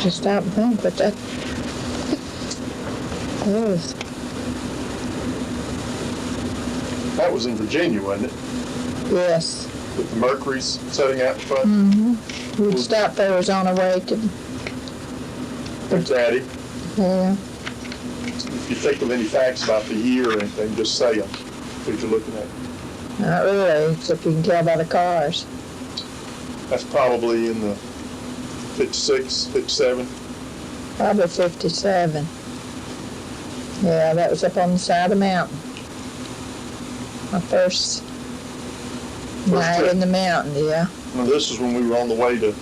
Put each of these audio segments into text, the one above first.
just stop and think, but that was. That was in Virginia, wasn't it? Yes. With the Mercury's setting out in front. Mm-hmm. We'd stop there, was on our way to. There's Daddy. Yeah. If you think of any facts about the year or anything, just say them. What you're looking at. Not really, except you can tell by the cars. That's probably in the 56, 57. Probably 57. Yeah, that was up on the side of the mountain. My first night trip. in the mountain, yeah. Well, this is when we were on the way to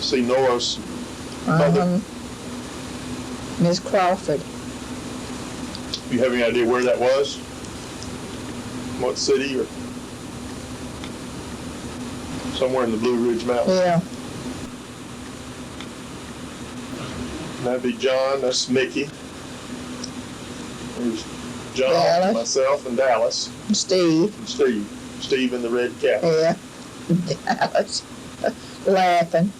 see Nora's mother. Miss Crawford. Do you have any idea where that was? What city or somewhere in the Blue Ridge Mountains? Yeah. That'd be John, that's Mickey. There's John, Dallas. myself, and Dallas. Steve. And Steve. Steve in the red cap. Yeah. Dallas. Laughing.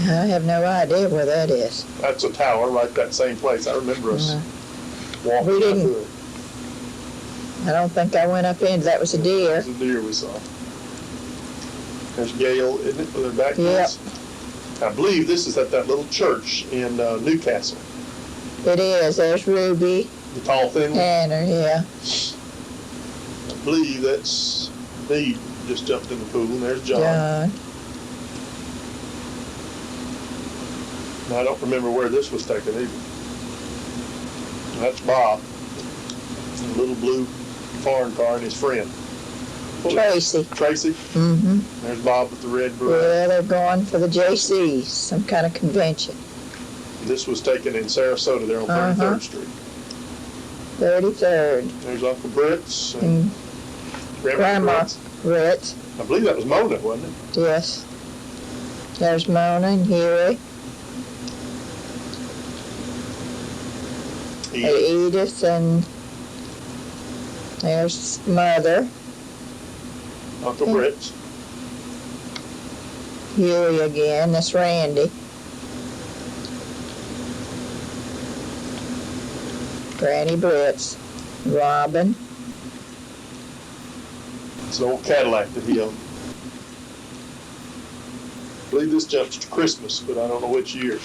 I have no idea where that is. That's a tower, right? That same place. I remember us walking We didn't. through it. I don't think I went up in. That was a deer. There's a deer we saw. There's Gail, isn't it? With her back Yep. I believe this is at that little church in Newcastle. It is. There's Ruby. The tall, thin one. Tanner, yeah. I believe that's me just jumped in the pool. And there's John. John. Now, I don't remember where this was taken either. That's Bob. The little blue foreign car and his friend. Tracy. Tracy. Mm-hmm. There's Bob with the red beret. Yeah, they're going for the JCs, some kind of convention. This was taken in Sarasota there on 33rd Street. 33rd. There's Uncle Britt's and And Grandma Britt's. Ritz. I believe that was Mona, wasn't it? Yes. There's Mona and Huey. Edith, and there's Mother. Uncle Britt's. Huey again. That's Randy. Granny Britz. Robin. It's an old Cadillac that he owned. I believe this jumps to Christmas, but I don't know which year.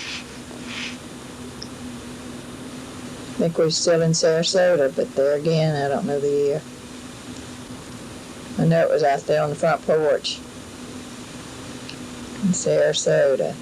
I think we're still in Sarasota, but there again, I don't know the year. I know it was out there on the front porch in Sarasota.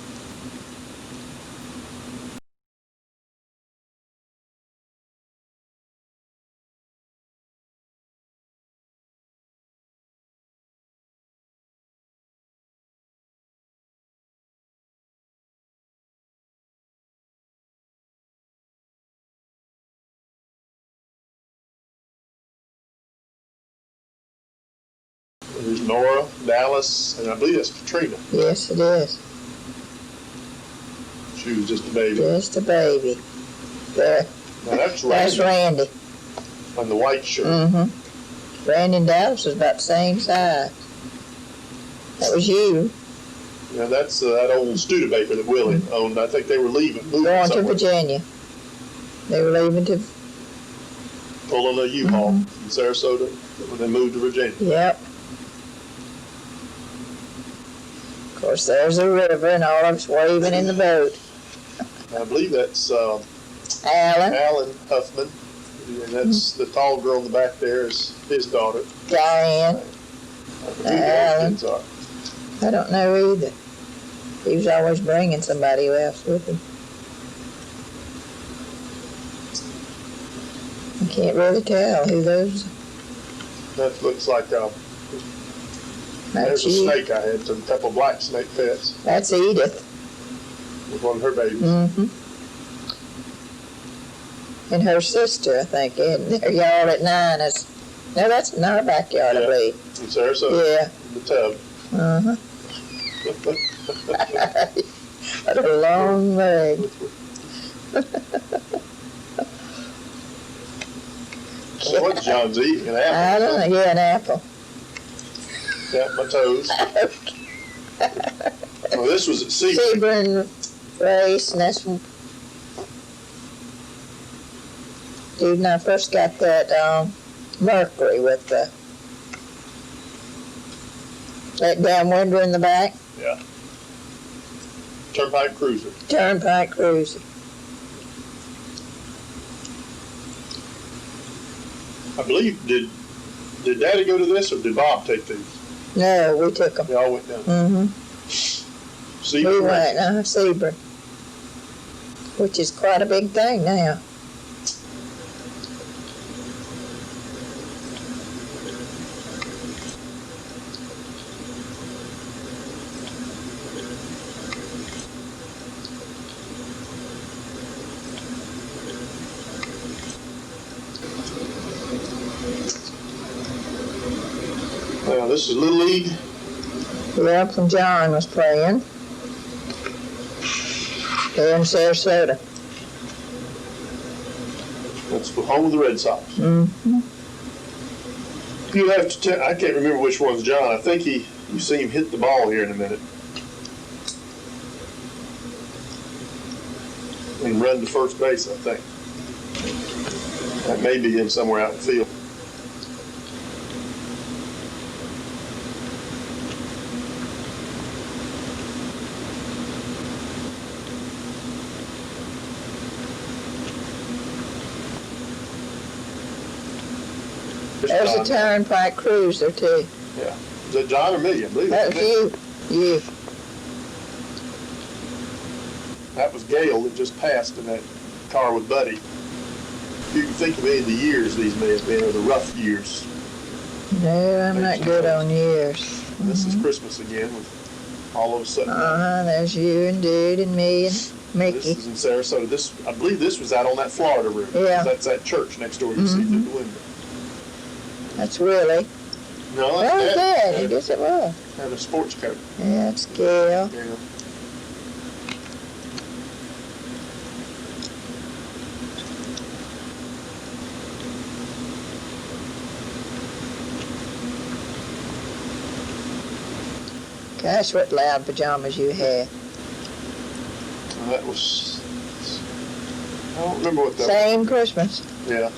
There's Nora, Dallas, and I believe that's Katrina. Yes, it is. She was just a baby. Just a baby. There. Now that's That's Randy Randy. on the white shirt. Mm-hmm. Randy and Dallas was about the same size. That was you. Yeah, that's that old Studebaker that Willie owned. I think they were moving Going to somewhere. Virginia. They were leaving to. Pulling a U-Haul in Sarasota when they moved to Virginia. Yep. Of course, there's a river, and all of us waving in the boat. I believe that's Alan. Alan Huffman. And that's the tall girl in the back there is his daughter. Diane. I don't know who the Alan. kids are. I don't know either. He was always bringing somebody else with him. I can't really tell who those. That looks like there's That's a you. snake I had, a couple black snake pets That's Edith. with one of her babies. Mm-hmm. And her sister, I think, in their yard at 9 is. No, that's in our backyard, I Yeah. believe. In Sarasota, Yeah. in the tub. Uh-huh. What a long leg. So what's John's eating? An apple? I don't know. Yeah, an apple. Tap my toes. Well, this was at Sebring. Sebring race, and that's dude, when I first got that Mercury with that downwinder in the back. Yeah. Turnpike Cruiser. Turnpike Cruiser. I believe, did Daddy go to this, or did Bob take these? No, we took them. They all went down. Mm-hmm. Sebring We went, races. Sebring, which is quite a big thing now. Now, this is Little League. Yep, and John was playing there in Sarasota. That's the home of the Red Sox. Mm-hmm. You have to tell, I can't remember which one's John. I think you see him hit the ball here in a minute. And run to first base, I think. That may be him somewhere out in the field. There's a Turnpike Cruiser too. Yeah. Is that John or me? I believe That was you. You. That was Gail that just passed in that car with Buddy. You can think of any of the years these may have been, or the rough years. No, I'm not good on years. This is Christmas again with all of a sudden. There's you and Dude and me and Mickey. This is in Sarasota. I believe this was out on that Florida route. Yeah. That's that church next door you see through the window. That's Willie. No, That was that's Dad. I Dad. guess it was. Had a sports coat. Yeah, it's Gail. Yeah. Gosh, what loud pajamas you had. And that was, I don't remember what that Same Christmas. was. Yeah.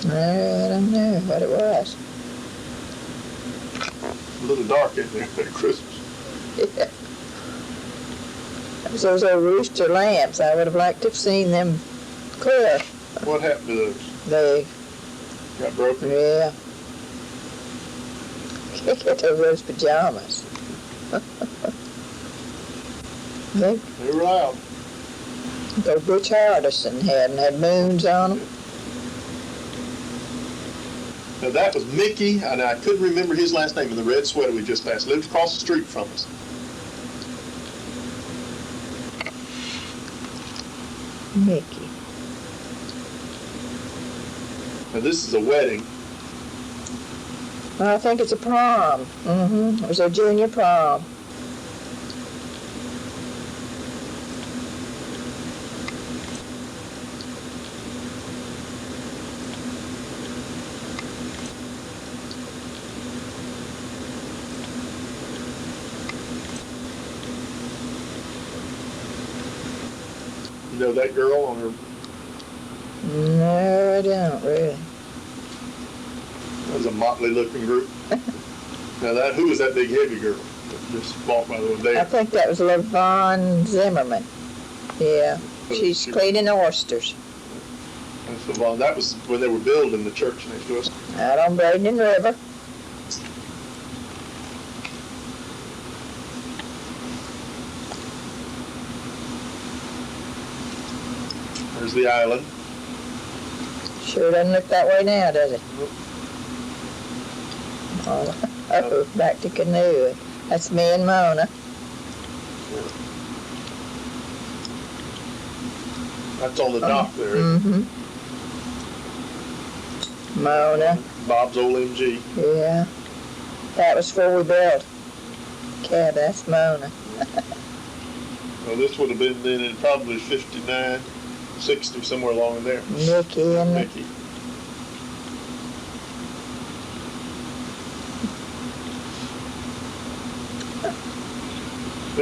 No, I don't know what it was. A little dark in there at Christmas. Yeah. It was those old rooster lamps. I would have liked to have seen them clear. What happened to those? They, Got broken? yeah. Can't get over those pajamas. They They were loud. go Butch Hardison had moons on them. Now that was Mickey, and I couldn't remember his last name in the red sweater we just passed. Lived across the street from us. Mickey. Now this is a wedding. Well, I think it's a prom. It was a junior prom. You know that girl on her, No, I don't really. that was a motley looking group. Now who was that big heavy girl that just walked by the one I there? think that was LaVon Zimmerman. Yeah, she's cleaning oysters That's the one. That was when they were building the church next to us. out on Braden River. There's the island. Sure doesn't look that way now, does it? Oh, back to canoeing. That's me and Mona. That's on the dock there. Mm-hmm. Mona, Bob's old MG. yeah. That was before we built cabin. That's Mona. Well, this would have been then in probably 59, 60, somewhere along in there. Mickey and Mickey.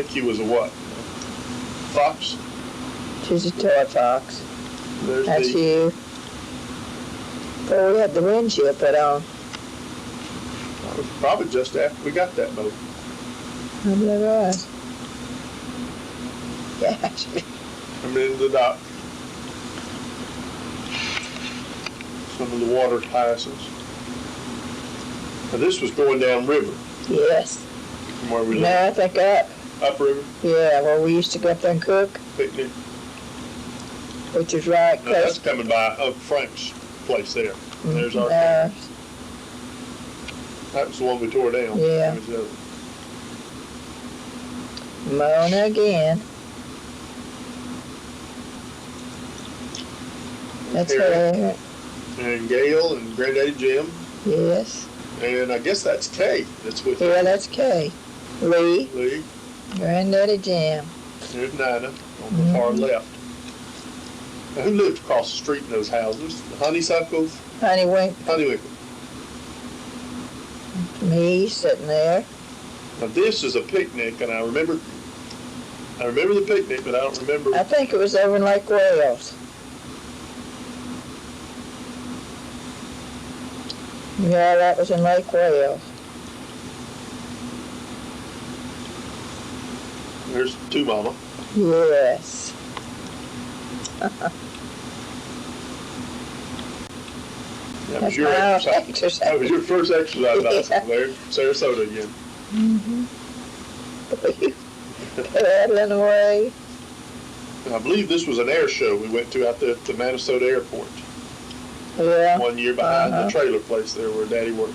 think he was a what? Fox? She's a toy fox. There's That's the, you. Oh, we had the windshield put on. that was probably just after we got that boat. I believe it was. Yeah. Coming into the dock. Some of the water passes. Now this was going down river Yes. from where we No, lived. I think up. Upriver, Yeah, where we used to go up there and cook, picnic. which is right Now that's close. coming by Uncle Frank's place there. There's our, Uh, that was the one we tore down. Yeah. That was the other. Mona again. That's Harry. her. And Gail and Granddaddy Jim. Yes. And I guess that's Kay that's with Yeah, that's Kay. Lee, Lee. Granddaddy Jim. There's Nina on the far left. Now, who lived across the street in those houses? The Honeysuckles? Honeywinkle. Me sitting there. Now this is a picnic, and I remember the picnic, but I don't remember. I think it was over in Lake Wales. Yeah, that was in Lake Wales. There's two Mama. Yes. That was That's your my exercise. exercise. That was your first exercise Yeah. bicycle there, Sarasota again. Paddling away. And I believe this was an air show we went to out there at the Minnesota airport Yeah. one year behind Uh-huh. the trailer place there where Daddy worked.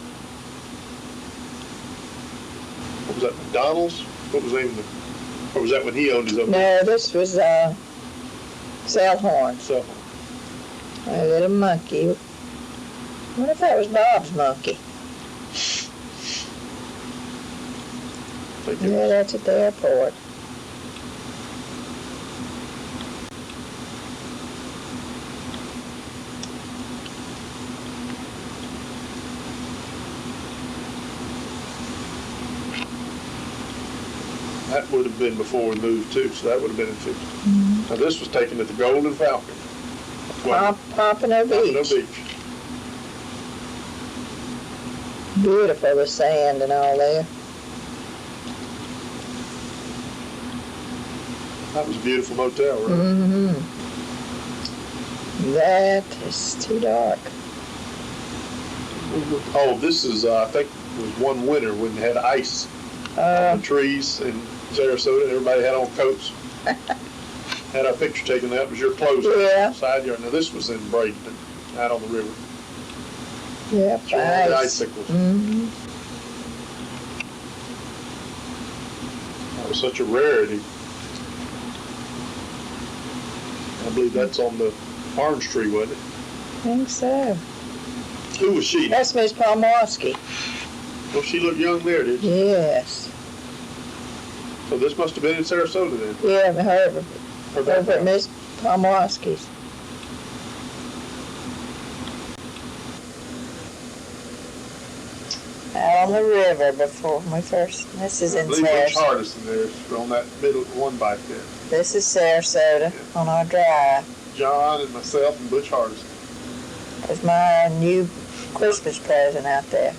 What was that, McDonald's? What was the name of the, or was that when he owned his own No, this was Salhorn. cell phone? A little monkey. I wonder if that was Bob's monkey. I think it Yeah, was. that's at the airport. That would have been before we moved too, so that would have been in 50. Now this was taken at the Golden Falcon. Pompano Pompano Beach. Beach. Beautiful, the sand and all there. That was a beautiful motel, right? Mm-hmm. That is too dark. Oh, this is, I think it was one winter when they had ice on the trees in Sarasota. Everybody had on coats. Had our picture taken. That was your clothes. Yeah. Side yard. Now this was in Bradenton, out on the river. Yeah, Showing all the ice. icicles. Mm-hmm. That was such a rarity. I believe that's on the orange tree, wasn't it? I think so. Who was she? That's Miss Palmowski. Well, she looked young there, did she? Yes. So this must have been in Sarasota then. Yeah, her Her over at background. Miss Palmowski's. Out on the river before we first. This is I in believe Butch Sarasota. Hardison there on that middle one bike there. This is Sarasota on our drive. John and myself and Butch Hardison. It's my new Christmas present out there.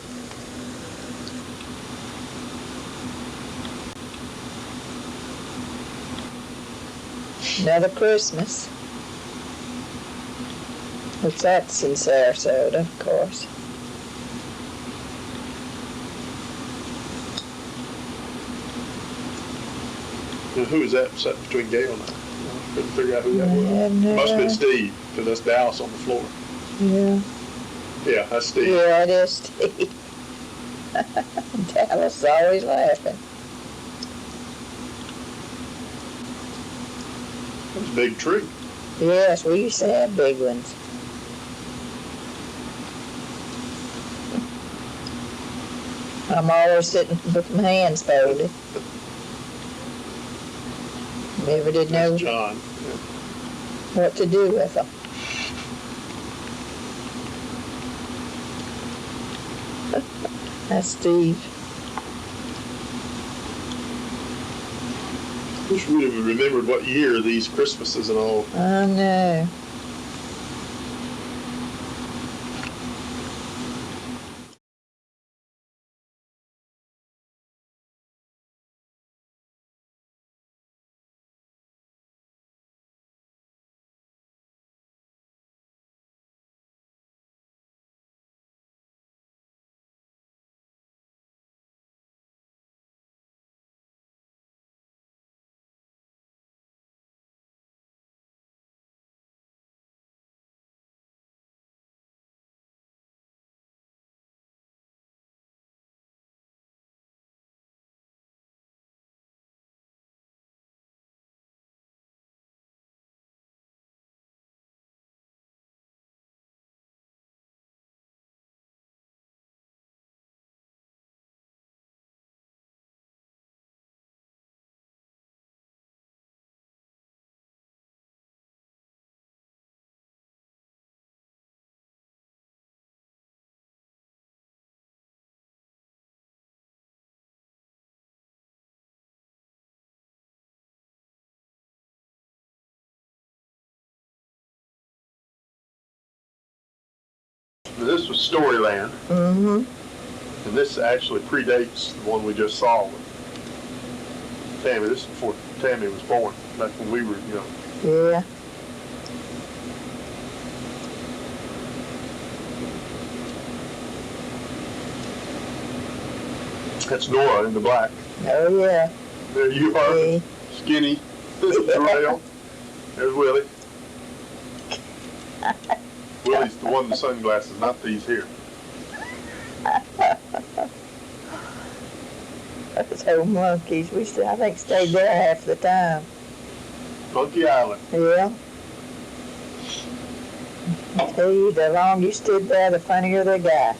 Another Christmas. Which that's in Sarasota, of course. Now, who is that sitting between Gail and I? Couldn't figure out who that I was. have no Must have been idea. Steve, because that's Dallas on the floor. Yeah. Yeah, that's Steve. Yeah, it is Steve. Dallas is always laughing. That's a big tree. Yes, we used to have big ones. I'm always sitting with my hands folded. Never did know That's John. Yeah. what to do with them. That's Steve. Wish we'd have remembered what year these Christmases and all. I know. This was Storyland. Mm-hmm. And this actually predates the one we just saw with Tammy. This is before Tammy was born, back when we were young. Yeah. That's Nora in the black. Oh, yeah. There you are, Yeah. skinny. This is Rail. There's Willie. Willie's the one with the sunglasses, not these here. Those old monkeys. I think, stayed there half the time. Monkey Island. Yeah. I tell you, the longer you stood there, the funnier they got.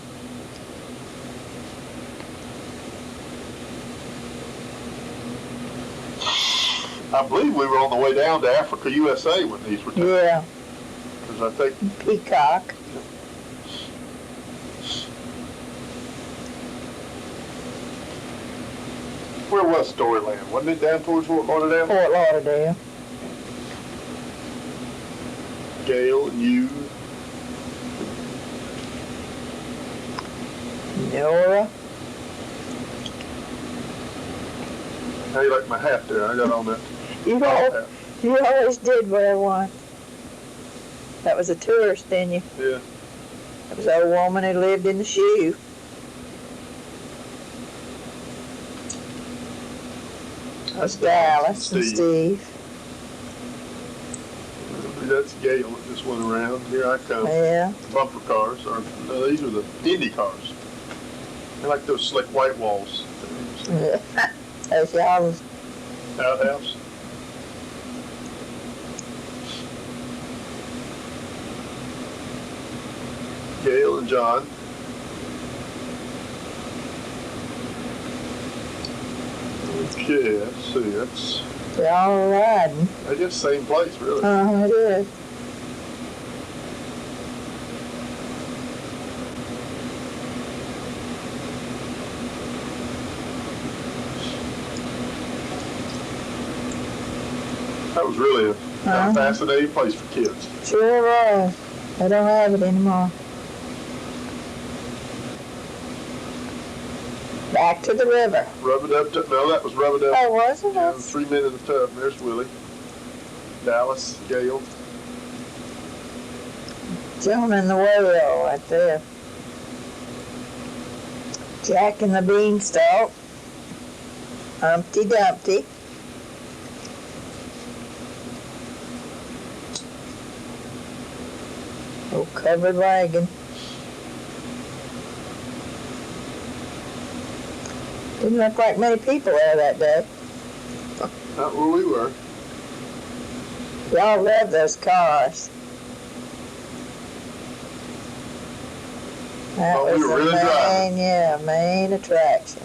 I believe we were on the way down to Africa, USA when these were taken. Yeah. Because I think Peacock. where was Storyland? Wasn't it down towards Fort Lauderdale? Fort Lauderdale. Gail and you. Nora. How you like my hat there? I got on that. You always did wear one. That was a tourist, didn't you? Yeah. That was an old woman who lived in the shoe. That was Dallas and Steve. That's Gail that just went around. Here I come. Yeah. Bumper cars. Or, no, these are the Indy cars. They're like those slick white walls. That's y'all's. Outhouse. Gail and John. Okay, let's see. That's, They're all riding. I guess, same place, really. It is. That was really a fascinating place for kids. Sure was. They don't have it anymore. Back to the river. Rub-a-dub, no, that was Rub-a-dub. Oh, was it? Yeah, 3 men in the tub. There's Willie. Dallas, Gail. Joan and the whale right there. Jack and the beanstalk. Humpty Dumpty. Old covered wagon. Didn't look like many people there that day. Not where we were. Y'all love those cars. That Oh, we was were the really driving. main attraction.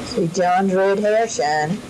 See John's red hair shining.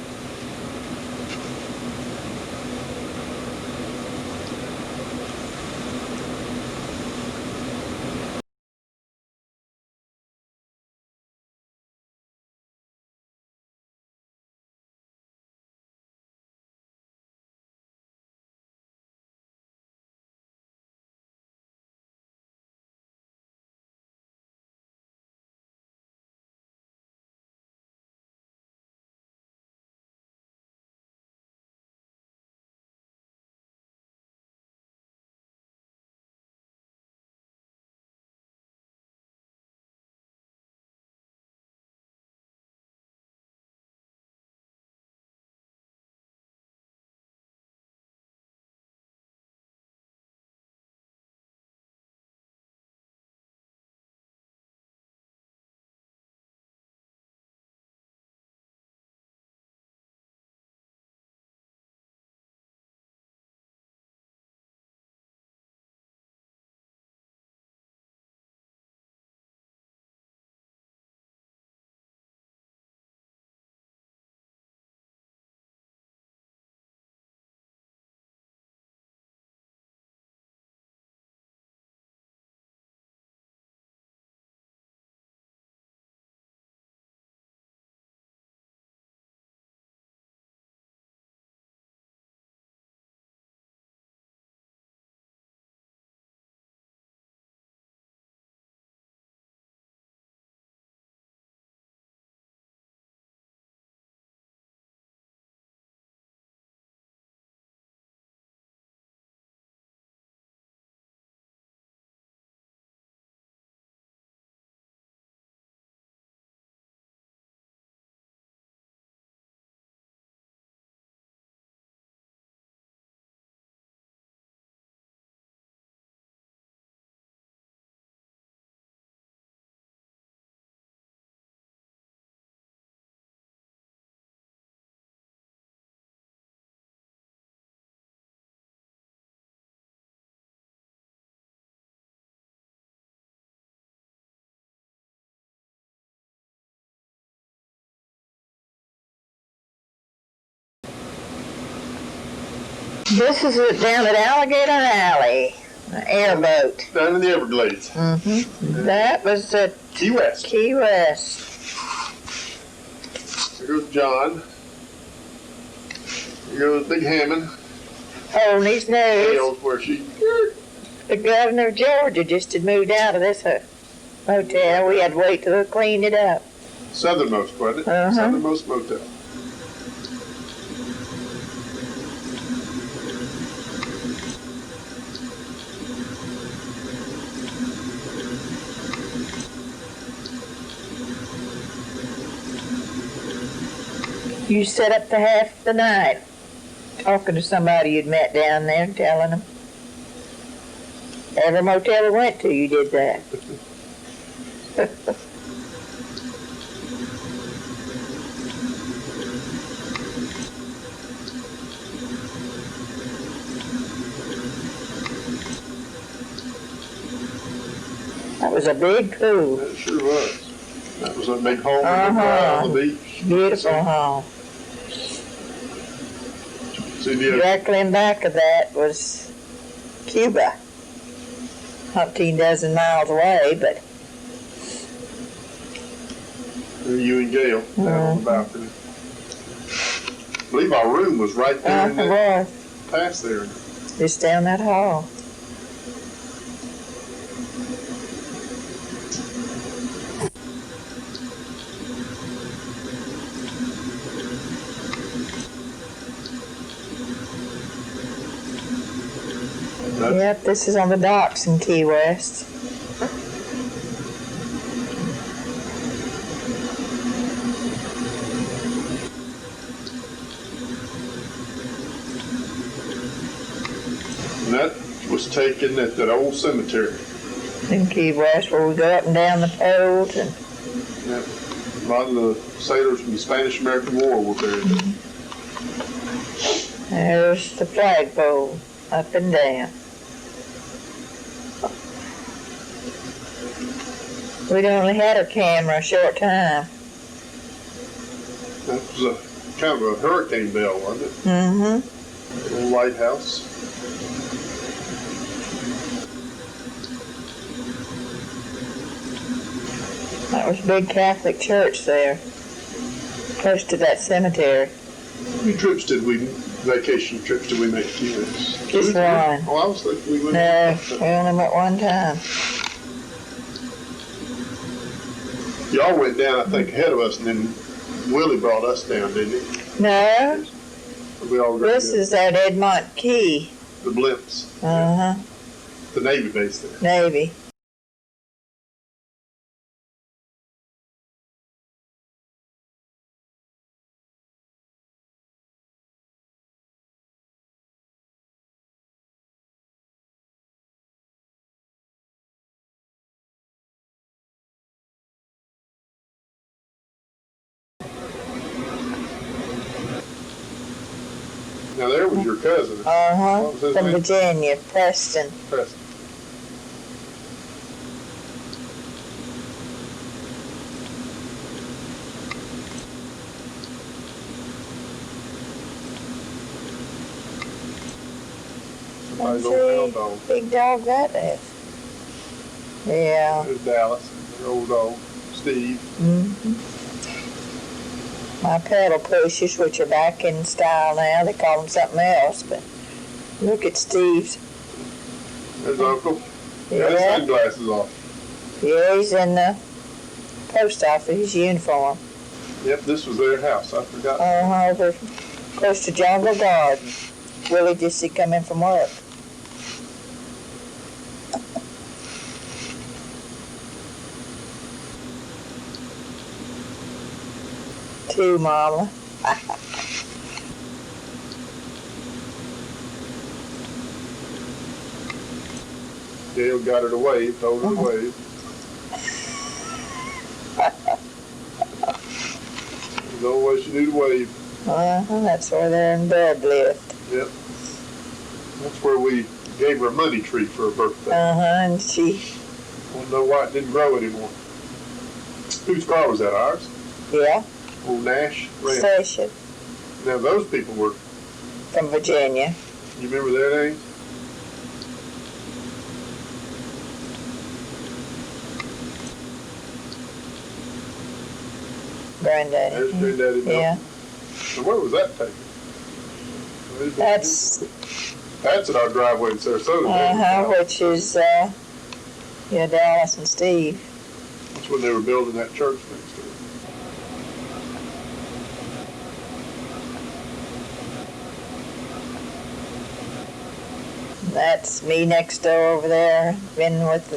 This is it down at Alligator Alley, an airboat. Down in the Everglades. Mm-hmm. That was at Key West. Key West. Here's John. Here goes Big Hammond. Holding his nose. Tails where she. The governor of Georgia just had moved out of this hotel. We had to wait till they cleaned it up. Southernmost, wasn't it? Uh-huh. Southernmost motel. You set up for half the night talking to somebody you'd met down there, telling them. Every motel we went to, you did that. That was a big pool. That sure was. That was a big home on the beach. Beautiful home. See the Directly in back of that was Cuba. 14 dozen miles away, but you and Gail down on the balcony. I believe our room was right there in that pass there. Just down that hall. Yep, this is on the docks in Key West. And that was taken at that old cemetery. In Key West, where we go up and down the poles. And yep. A lot of the sailors from the Spanish-American War were buried there. There's the flagpole, up and down. We'd only had a camera a short time. That was a kind of a hurricane bell, wasn't it? Mm-hmm. A little lighthouse. That was a big Catholic church there, close to that cemetery. How many vacation trips did we make to U.S.? Just one. Oh, I was thinking we went. No, we only went one time. Y'all went down, I think, ahead of us, and then Willie brought us down, didn't he? No, We all this is at Edmont Key. the blimps. Uh-huh, The Navy base there. Navy. Now there was your cousin. Uh-huh, What was his from name? Virginia, Preston. Preston. Somebody's old hound dog. Big dog that is. Yeah. There's Dallas, their old dog, Steve. Mm-hmm. My pedal pushers, which are back in style now, they call them something else, but look at Steve's. There's Uncle. Got his Yeah, sunglasses off. yeah, he's in the post office uniform. Yep, this was their house. I forgot. Over close to Jungle Garden. Willie just had come in from work. Too, Mama. Gail got her to wave, told her to wave. The only way she knew to wave. That's where they're in bed lift. Yep. That's where we gave her a money tree for her birthday. And she, Wanna know why it didn't grow anymore? Whose car was that? Ours? yeah, Old Nash? Ran. Session Now those people were from Virginia. You remember their names? Granddaddy. There's Granddaddy Milton. Yeah. And where was that taken? That's at our driveway in Sarasota. which is Dallas and Steve. That's when they were building that church next door. That's me next door over there. Been with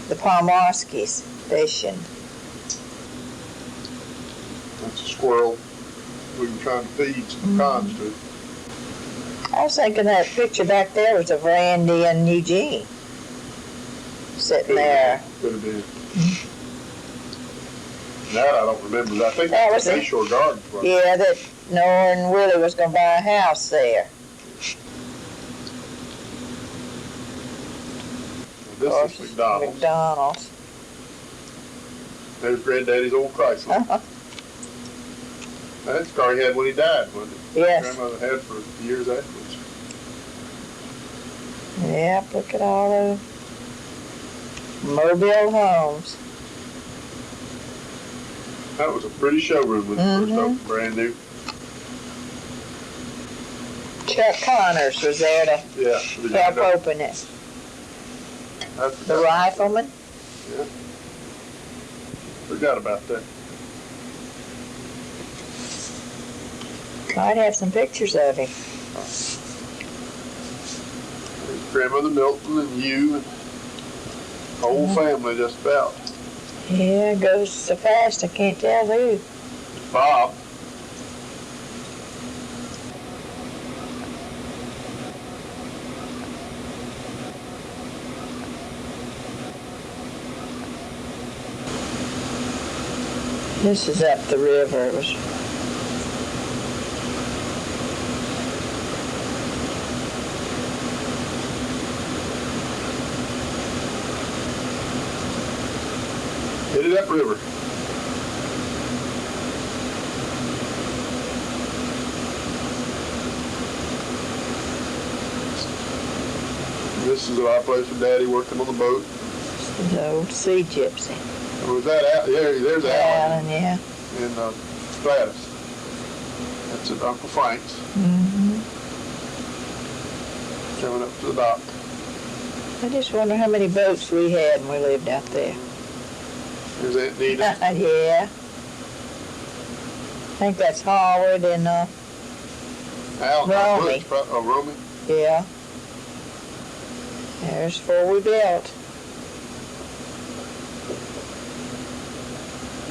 the Palmarskis fishing. That's a squirrel we were trying to feed some cons to. I was thinking that picture back there was of Randy and Eugene sitting there. Could have been. That I don't remember. I think That that was was it. Bayshore Gardens. Wasn't it? Yeah, that Nora and Willie was going to buy a house there. This is McDonald's. McDonald's. There's Granddaddy's old Chrysler. That's the car he had when he died, wasn't it? Yes. Grandmother had for years afterwards. Yep, look at all the mobile homes. That was a pretty showroom when it first opened, brand new. Chuck Connors was there to Yeah. help open it. The rifleman. Yeah. Forgot about that. I'd have some pictures of him. There's Grandmother Milton and you and whole family just about. Yeah, it goes so fast I can't tell who. Bob. This is up the river. It was Hit it upriver. This is our place with Daddy working on the boat. the old sea gypsy. And was that out there? There's Alan Alan, yeah. and Stratus. That's at Uncle Frank's. Mm-hmm. Coming up to the dock. I just wonder how many boats we had when we lived out there. There's Aunt Nita. Yeah. I think that's Howard and Al, Romy. Romy. yeah. There's four we built.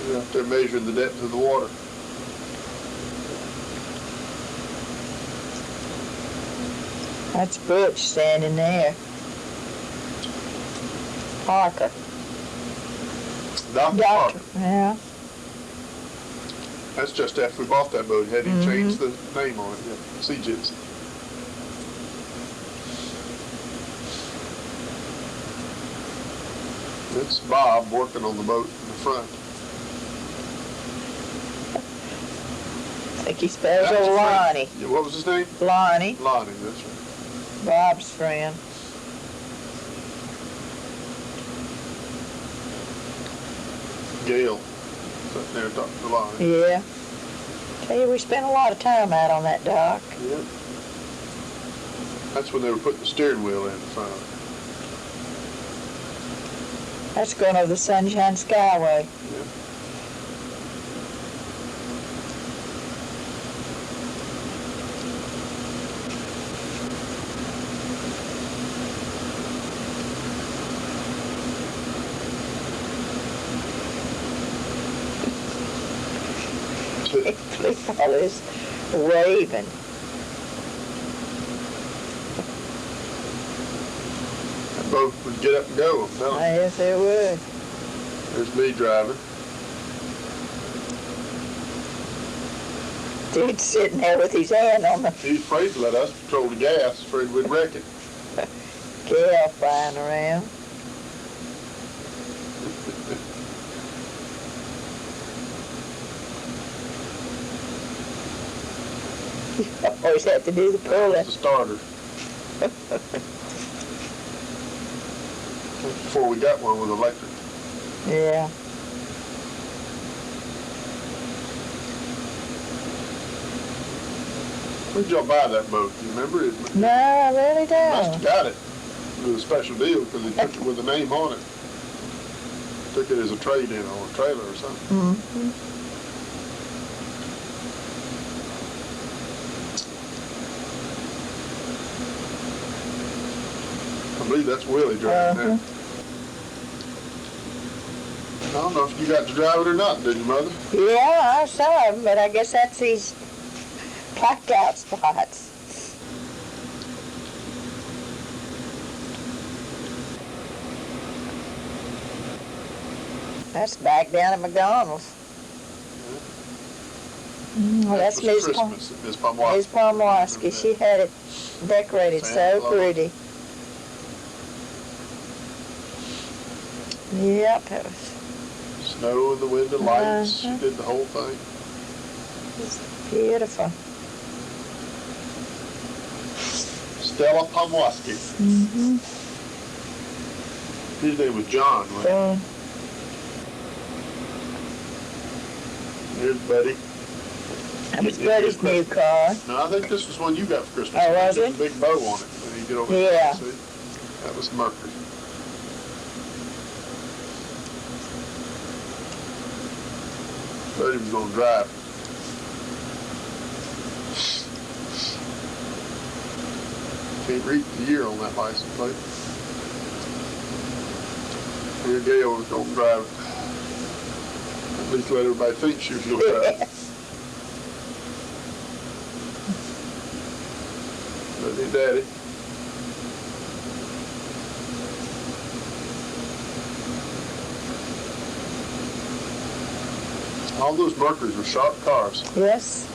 You're out there measuring the depth of the water. That's Butch standing there. Parker. Dr. Doctor. Parker. Yeah. That's just after we bought that boat. Had he changed the name on it. Yeah. Sea Gypsy. It's Bob working on the boat in the front. I think he spells That was old a friend. Lonnie. Yeah, what was his name? Lonnie, Lonnie, that's right. Bob's friend. Gail. Sitting there talking to Lonnie. Yeah. Tell you, we spent a lot of time out on that dock. Yeah. That's when they were putting the steering wheel in the front of That's going over the Sunshine Skyway. it. Yeah. They call this Raven. That boat would get up and go. No. Yes, it would. There's me driving. Dude sitting there with his hand on the He's afraid to let us patrol the gas, afraid we'd wreck it. gal flying around. Always have to do the That pulling. was the starter. Before we got one with electric. Yeah. Where'd y'all buy that boat? Do you remember? It No, I really must have don't. got it with a special deal because they took it with a name on it. Took it as a trade-in on a trailer or something. Mm-hmm. I believe that's Willie driving there. I don't know if you got to drive it or not, did you, Mother? Yeah, I saw him, but I guess that's these blacked out spots. That's back down at McDonald's. Well, that's was Miss Christmas at Miss Pomwaski. Miss Pomwaski. She had it decorated Santa so Claus. pretty. Yep, it was Snow in the window, lights. She did the whole thing. beautiful. Stella Pomwaski. Mm-hmm. His name was John, wasn't So, it? Here's Buddy. that was Buddy's new car. No, I think this was one you got for Christmas. Oh, was There's it? a big bow on it when you get over Yeah. there. See? That was Mercury. Buddy was going to drive. Can't read the year on that license plate. Here Gail was going to drive it. At least let everybody think she was going to drive it. Buddy Daddy. All those Mercuries were sharp cars. Yes.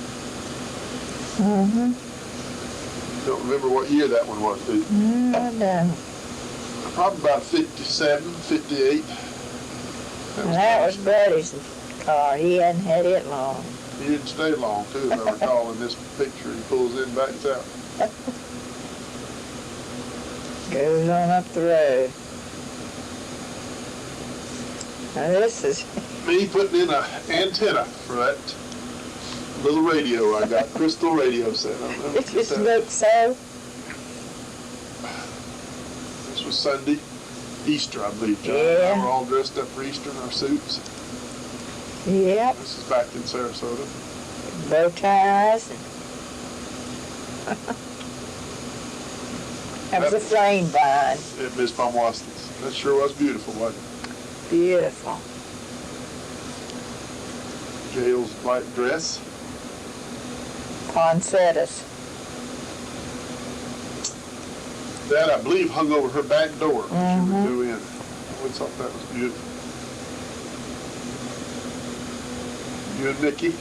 Mm-hmm. Don't remember what year that one was, do you? I don't. Probably about 57, 58. That was Buddy's car. He hadn't had it long. He didn't stay long, too, if I recall in this picture. He pulls in, backs out. Goes on up the road. Now this is Me putting in an antenna for that little radio I got, crystal radio set. I'll never it forget just that. looks so. This was Sunday, Easter, I believe, John. Yeah. We were all dressed up for Easter in our suits. Yep. This is back in Sarasota. Bow ties. That was a flame vine. At Miss Pomwaski's. That sure was beautiful, wasn't it? Beautiful. Jail's white dress. Poinsettias. That, I believe, hung over her back door when she Mhm. was due in. I always thought that was beautiful. You and Nikki?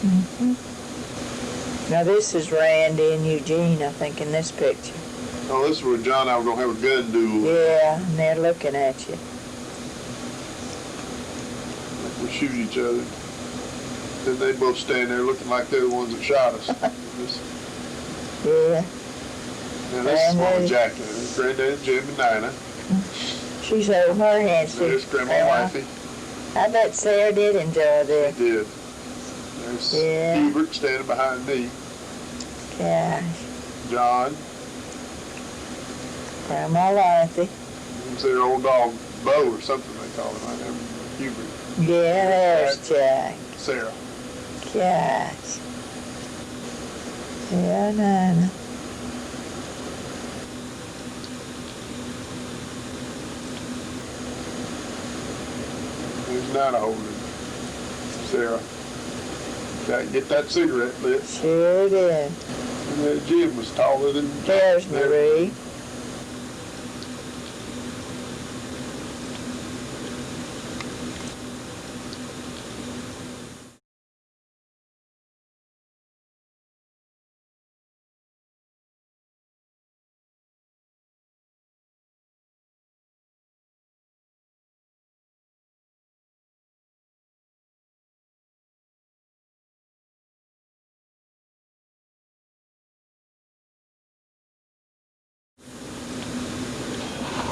Now this is Randy and Eugene, I think, in this picture. Oh, this is where John and I were going to have a gun duel. Yeah, and they're looking at you. We shoot each other. Then they both stand there looking like they're the ones that shot us. Yeah. And this is one Granddaddy. with Jackie. There's Granddad, Jim, and Dinah. She's holding her hands. There's Grandma Wifey. I bet Sarah did enjoy They this. did. There's Yeah. Hubert standing behind me. Gosh. John. Grandma Lottie. There's their old dog, Bo, or something they call him. I never. Hubert. Yeah, there's Jack. Sarah. Gosh. Yeah, Nana. There's Nana holding Sarah. Got to get that cigarette lit. Sure did. And Jim was taller than There's Marie.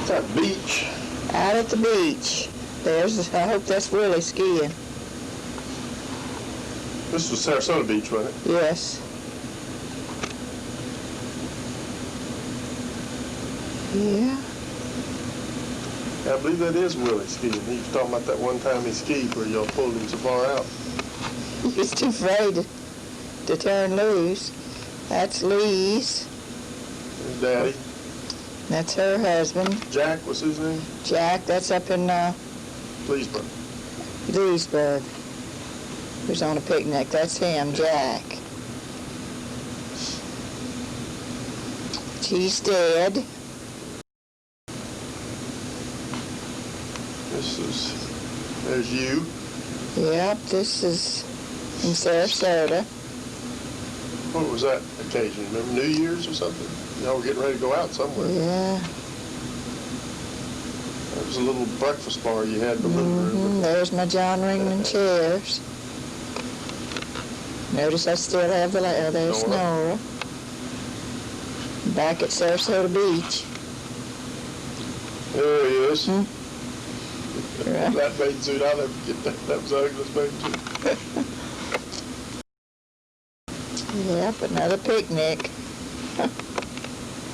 that beach? Out at the beach. I hope that's Willie skiing. This was Sarasota Beach, wasn't it? Yes. Yeah. I believe that is Willie skiing. He was talking about that one time he skied where y'all pulled him so far out. He was too afraid to turn loose. That's Lee's. There's Daddy. That's her husband. Jack, what's his name? Jack, that's up in Leesburg. Leesburg. Who's on a picnic. That's him, Jack. She's dead. There's you. Yep, this is in Sarasota. What was that occasion? Remember New Year's or something? Y'all were getting ready to go out somewhere. Yeah. That was a little breakfast bar you had in the living room. There's my John Ringman chairs. Notice I still have the, there's Nora. Back at Sarasota Beach. There he is. Right. That bathing suit, I'll never get that. That was the ugliest bathing suit. Yep, another picnic.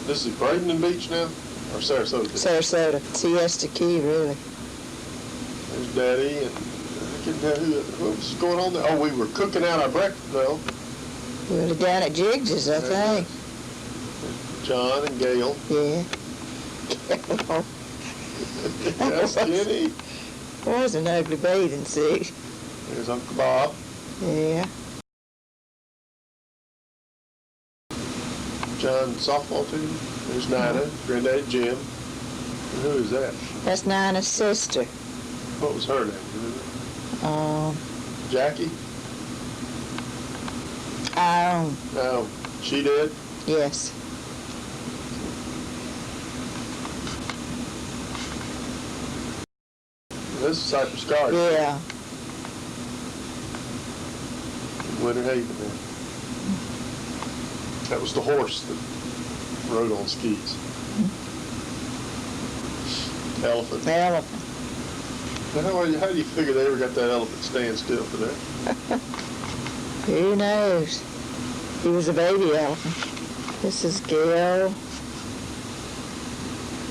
This is Braden Beach now? Or Sarasota Beach? Sarasota. Siesta Key, really. There's Daddy, and I can't tell what was going on there. Oh, we were cooking out our breakfast, though. We were down at Jiggs's, I think. John and Gail. Yeah. That's Jenny. Was an ugly bathing suit. There's Uncle Bob. Yeah. John softball team. There's Nina, Granddaddy Jim. And who is that? That's Nina's sister. What was her name? Jackie? No. She did? Yes. This is Cypress Garden. Yeah. Winter Haven there. That was the horse that rode on skis. Elephant. The elephant. How do you figure they ever got that elephant staying still for that? Who knows? He was a baby elephant. This is Gail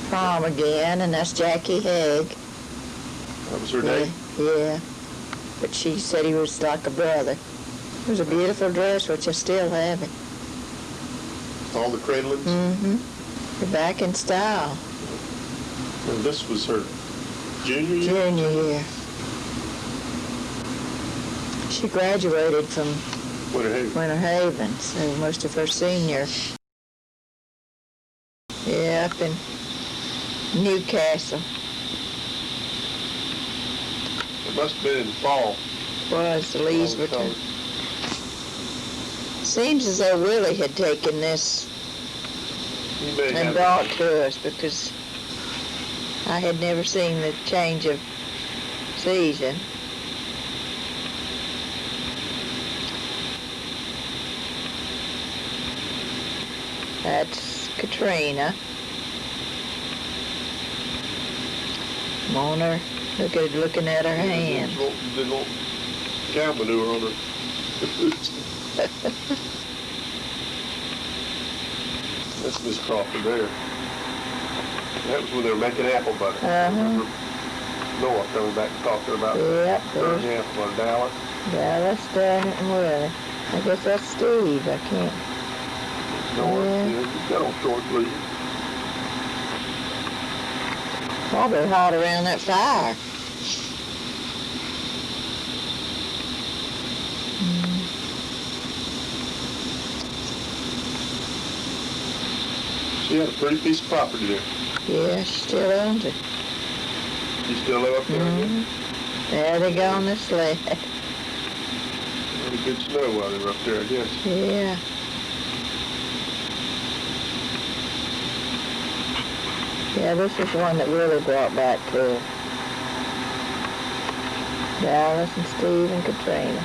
Prom again, and that's Jackie Haig. That was her name? Yeah. But she said he was like a brother. It was a beautiful dress, which I still have it. All the cradlings? Mm-hmm. They're back in style. And this was her junior year? Junior year. She graduated from Winter Haven, so most of her senior. Yeah, up in Newcastle. It must have been in the fall. Was the leaves were turned. Seems as though Willie had taken this and brought it to us, because I had never seen the change of season. That's Katrina. I'm on her, looking at her hand. Little cow manure on her. That's Miss Crawford there. That was when they were making apple butter. Uh-huh. Noah coming back and talking about burning apple butter. Dallas. Dallas, Janet, and Willie. I guess that's Steve. I can't. Noah, yeah, he's got on short sleeves. Probably hot around that fire. She had a pretty piece of property there. Yeah, she still owns it. You still live up there? Mm-hmm. There they go on the sled. Pretty good snow while they were up there, I guess. Yeah. Yeah, this is one that really brought back to Dallas and Steve and Katrina.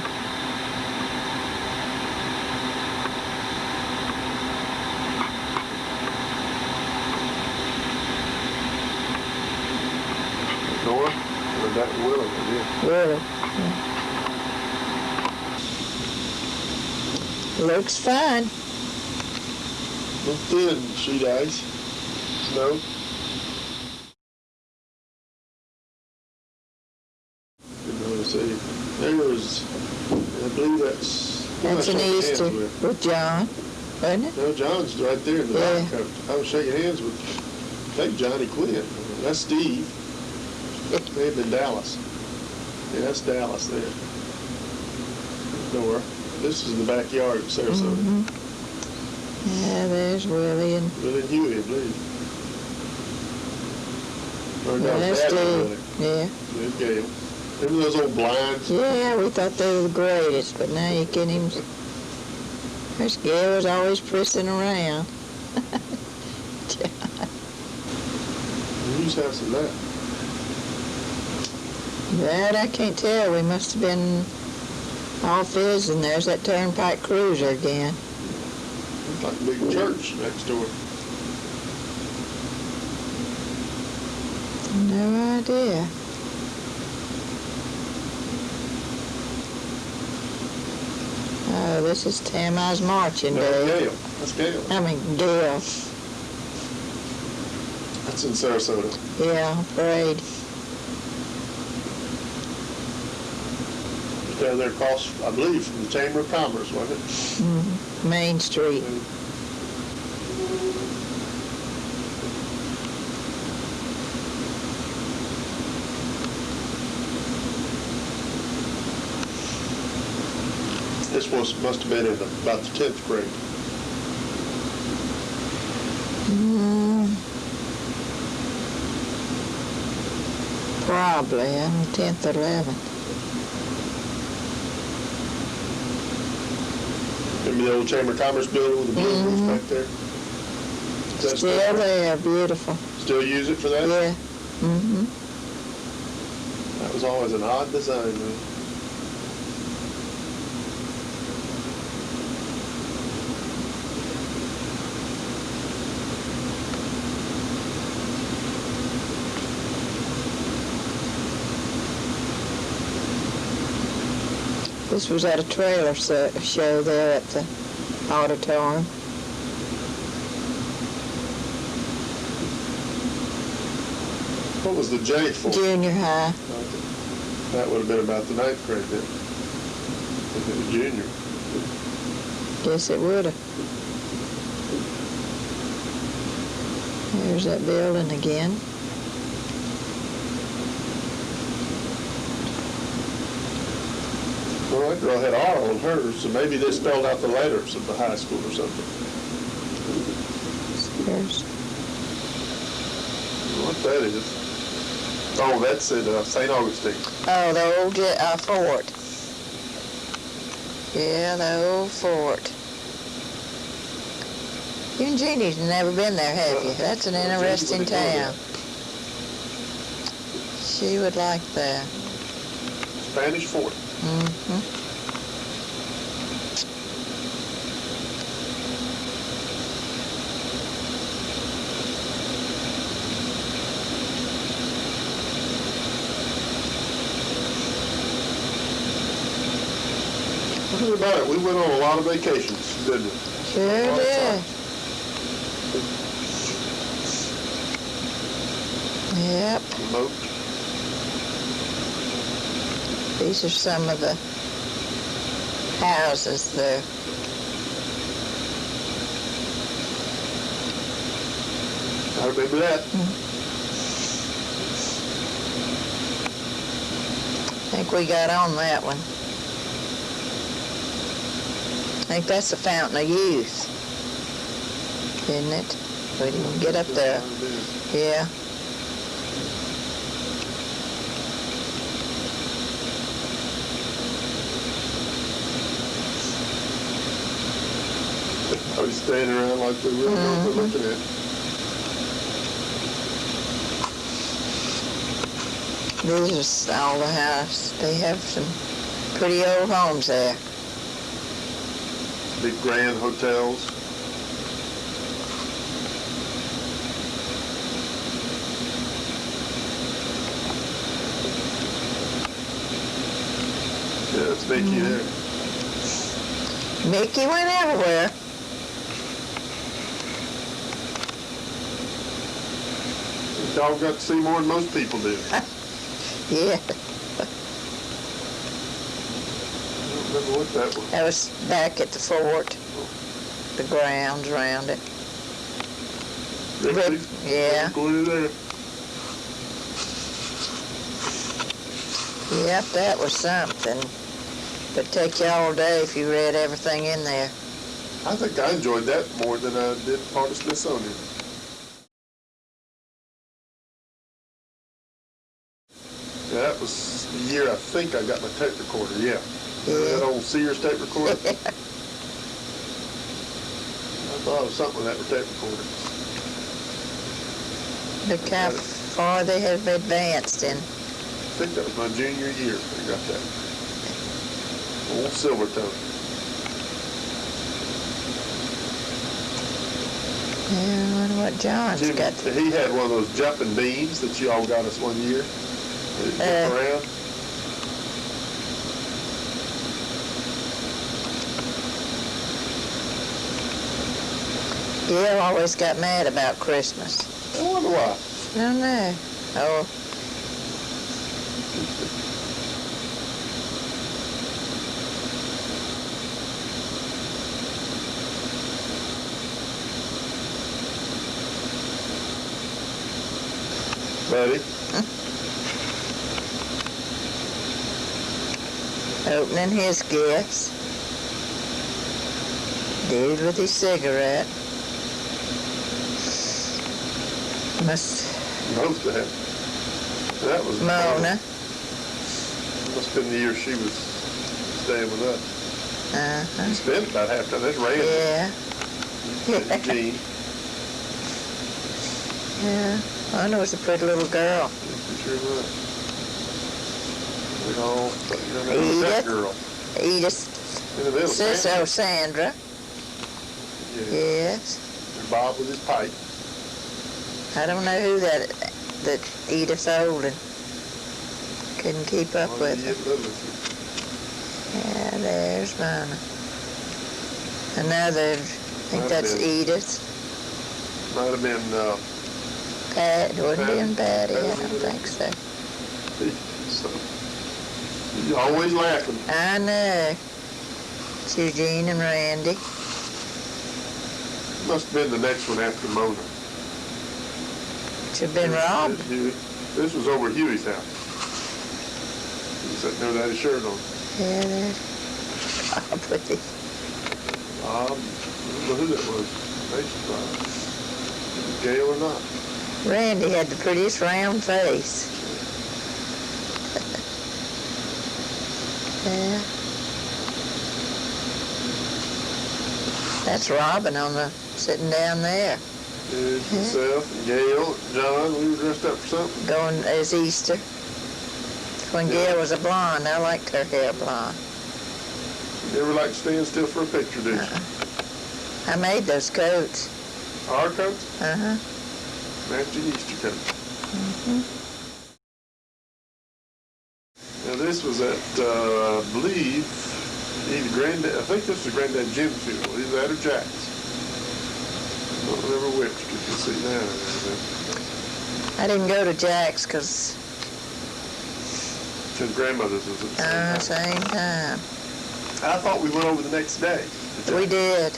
back to Wellington, yeah. Really? Yeah. Looks fine. Look thin, sheet ice. Snow. Didn't really see. There's, I believe that's an Easter with John, wasn't it? No, John's right there in the back. I was shaking hands with, I think, Johnny Quinn. That's Steve. They've been Dallas. Yeah, that's Dallas there. Door. This is the backyard of Sarasota. Yeah, there's Willie and Huey, I believe. there's Steve. Yeah. There's Gail. Remember those old blinds? Yeah, we thought they were the greatest, but now you can't even. There's Gail was always prissing around. Whose house is that? That I can't tell. We must have been off his, and there's that Turnpike Cruiser again. Looks like a big church next door. No idea. Oh, this is Tammy's marching day. Gail. That's Gail. I mean, Gail. That's in Sarasota. Yeah, parade. Down there across, I believe, from the Chamber of Commerce, wasn't it? Main Street. This must have been in about the 10th grade. Probably, 10th or 11th. Remember the old Chamber of Commerce building with the blue roof back there? Still there, beautiful. Still use it for that? Yeah. That was always an odd design, man. This was at a trailer show there at the auditorium. What was the J for? Junior high. That would have been about the 9th grade then. If it was junior. Guess it would have. There's that building again. Well, that girl had R on hers, so maybe they spelled out the letters of the high school or something. There's What that is? Oh, that's at St. Augustine. Oh, the old fort. Yeah, the old fort. You and Jeannie's never been there, have you? That's an interesting town. She would like that. Spanish Fort. Tell me about it. We went on a lot of vacations, didn't we? Sure did. Yep. Remote. These are some of the houses there. I remember that. I think we got on that one. I think that's the Fountain of Youth, isn't it? We didn't get up there. Yeah. I was standing around like we really know what we're looking at. These are all the houses. They have some pretty old homes there. Big grand hotels. Mickey there. Mickey went everywhere. The dog got to see more than most people do. Yeah. I don't remember what that was. That was back at the fort. The grounds around it. Ripley? Yeah. Glue there. Yep, that was something. It'd take you all day if you read everything in there. I think I enjoyed that more than I did part of Smithsonian. Yeah, that was the year I think I got my tape recorder, yeah. Remember that old Sears tape recorder? I thought it was something with that tape recorder. Look how far they have advanced in. I think that was my junior year I got that. Old Silvertone. Yeah, I wonder what John's Jim, got. he had one of those jumping beans that you all got us one year. Jump around. Gil always got mad about Christmas. I wonder why. I don't know. Oh. Buddy. Opening his gifts. Dude with his cigarette. Must have. That was Mona. Must have been the year she was staying with us. She spent about half time. That's Randy. Yeah. And Jean. Yeah. Mona was a pretty little girl. She sure was. We all, that girl. Edith. Sister Sandra. Yeah. Yes. And Bob with his pipe. I don't know who that Edith Olden. Couldn't keep up with her. Yeah, there's Mama. Another, I think that's Edith. Might have been Pat, wouldn't be Patty, I don't think so. You're always laughing. I know. It's Eugene and Randy. Must have been the next one after Mona. Should have been Rob. This was over Huey's house. He was sitting there without his shirt on. Yeah, there's probably. I don't know who that was. Gail or not. Randy had the prettiest round face. Yeah. That's Robin sitting down there. There's myself, and Gail, and John. We were dressed up for something. Going as Easter. When Gail was a blonde, I liked her hair blonde. You ever like to stand still for a picture, did you? I made those coats. Our coats? Uh-huh. Matching Easter coats. Mm-hmm. Now this was at, I believe, either Granddad, I think this was Granddad Jim's funeral, either that or Jack's. I don't remember which, you can see now. I didn't go to Jack's because... His grandmother's was at the same time. I thought we went over the next day. We did.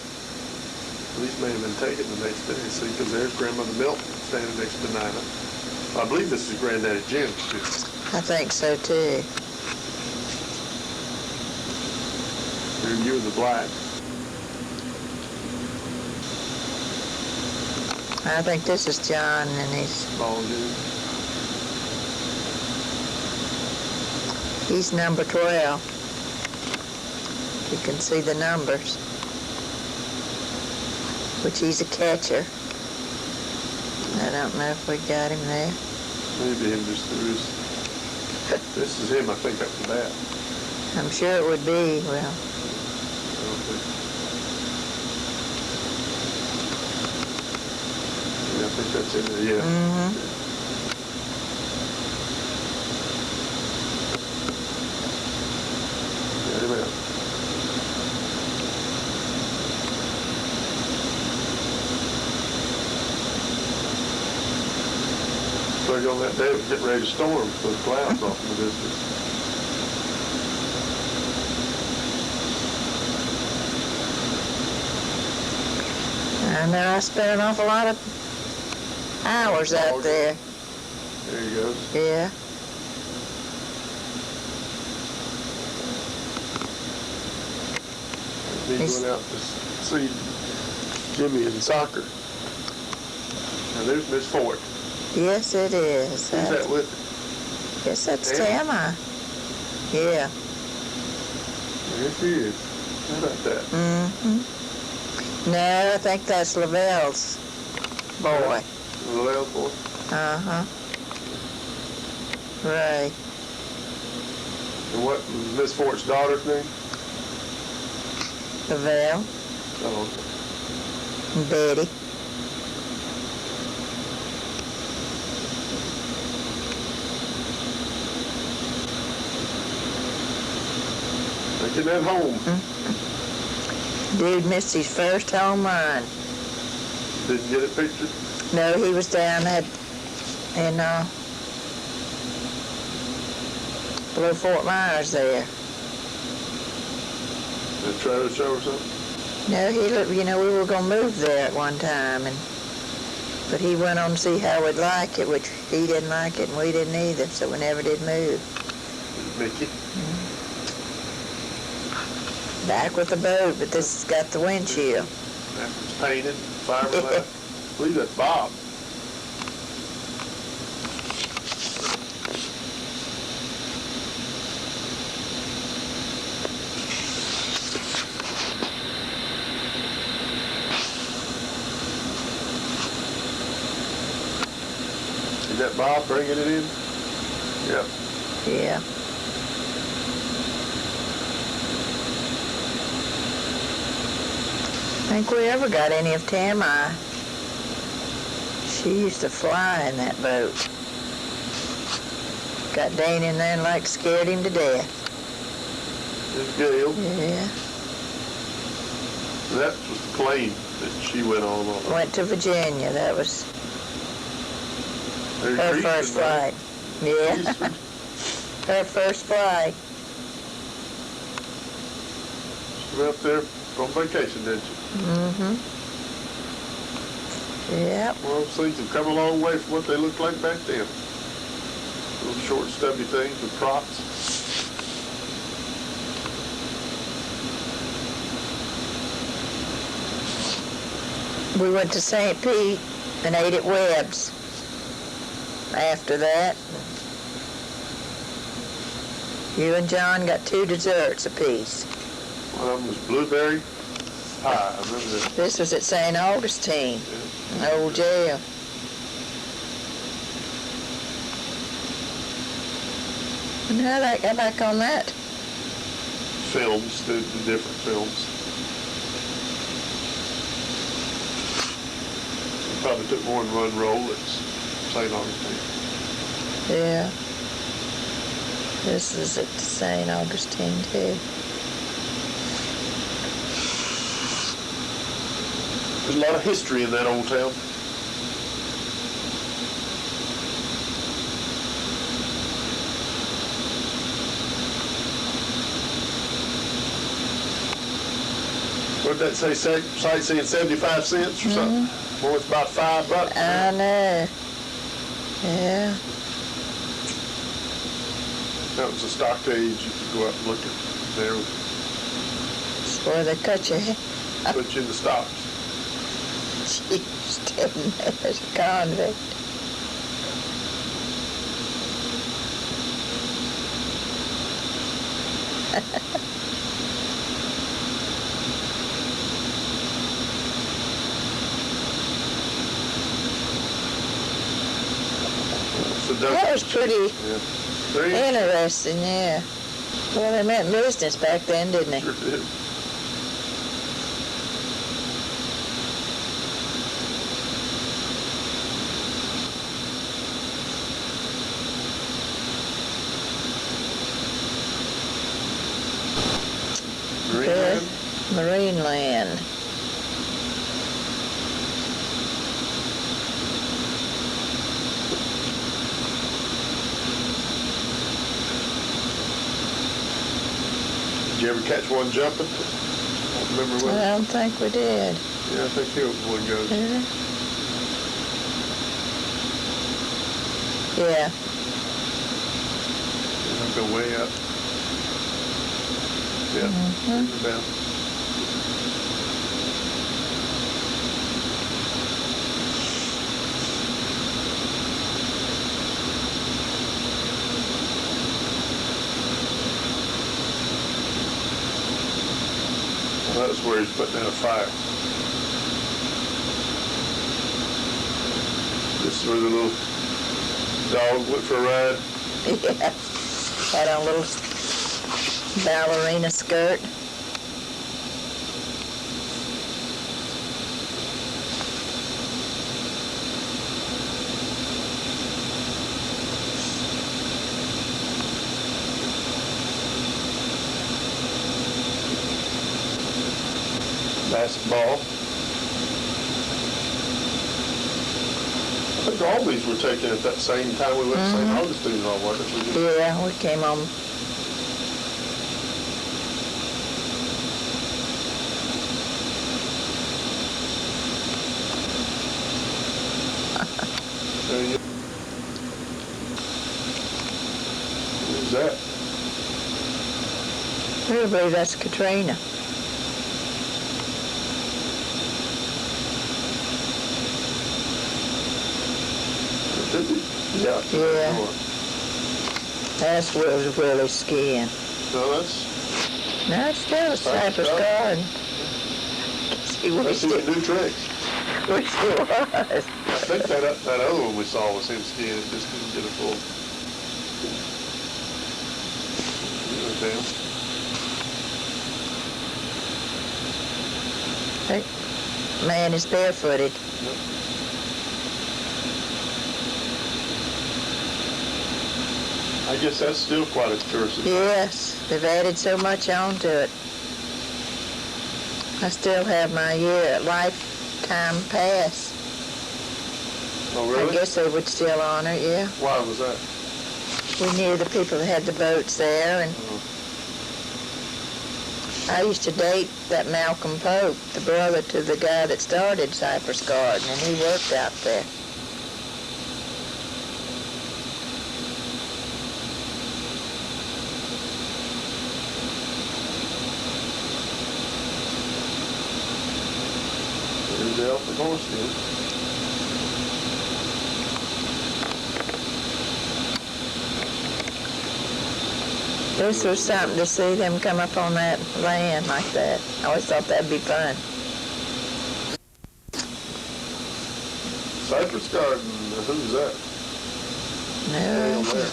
These may have been taken the next day, see, because there's Grandmother Milton standing next to Nina. I believe this is Granddaddy Jim's funeral. I think so, too. You in the black. I think this is John and his... Bald dude. He's number 12. You can see the numbers. Which he's a catcher. I don't know if we got him there. Maybe him just threw his... This is him, I think, up the bat. I'm sure it would be, well... I think that's in there, yeah. Mm-hmm. Yeah, Right on that day, it was getting ready to storm, so the clouds off in the distance. I know I spent an awful lot of hours out there. There he goes. Yeah. He went out to see Jimmy in soccer. Now there's Miss Ford. Yes, it is. Who's that with? Yes, that's Tammy? Tammy. Yeah. There she is. How about that? Mm-hmm. No, I think that's Lavelle's boy. Lavelle's boy? Uh-huh. Right. And what was Miss Ford's daughter's name? Lavelle Oh, and Betty. making that home. Dude missed his first home run. Didn't get it pictured? No, he was down at in below Fort Myers there. That trailer show or something? No, we were gonna move there at one time, but he went on to see how we'd like it, which he didn't like it and we didn't either, so we never did move. Mickey? Back with the boat, but this has got the windshield. After it's painted, fiberglass. I believe that's Bob. Is that Bob bringing it in? Yep. Yeah. I think we ever got any of Tammy. She used to fly in that boat. Got Dane in there and like scared him to death. It's Gail. Yeah. That was the plane that she went on. Went to Virginia. That was There's her Houston, first right? flight. Yeah. Houston. Her first flight. She went up there on vacation, didn't she? Mm-hmm. Yep. Well, those things have come a long way from what they looked like back then. Little short, stubby things with props. We went to St. Pete and ate at Webb's. After that, you and John got 2 desserts apiece. One of them was blueberry pie. I remember that. This was at St. Augustine, Yeah. an old jail. And how did I get back on that? Films, the different films. Probably took more than one roll at St. Augustine. Yeah. This is at St. Augustine, too. There's a lot of history in that old town. What did that say, sightseeing 75 cents or something? Boy, it's about $5. I know. Yeah. That was a stockade. You could go out and look at there. That's where they cut your hair. Put you in the stocks. Jeez, didn't know there's a convict. That was pretty interesting, yeah. Well, they meant business back then, didn't they? Sure did. Good. Marine Land. ever catch one jumping? I don't remember when. I don't think we did. Yeah, I think here one goes. Yeah. It'll go way up. Yeah, down. Well, that's where he's putting out a fire. This is where the little dog went for a ride. Yeah. Had on a little ballerina skirt. Basketball. I think all these were taken at that same time we went to St. Augustine, all wasn't it? Yeah, we came on. Who's that? I believe that's Katrina. Yeah. Yeah. That's Willie's skin. No, that's... No, it's still a Cypress garden. He wished He it can do tricks. was. I think that other one we saw was him skiing. It just didn't get a full... Down. Hey, man is barefooted. Yep. I guess that's still quite a tourist. Yes, they've added so much onto it. I still have my lifetime pass. Oh, really? I guess they would still honor it, yeah. Why was that? We knew the people that had the boats there, and I used to date that Malcolm Pope, the brother to the guy that started Cypress Garden, and he worked out there. There's the elephant horse again. This was something to see them come up on that land like that. I always thought that'd be fun. Cypress Garden, who's that? Way over there.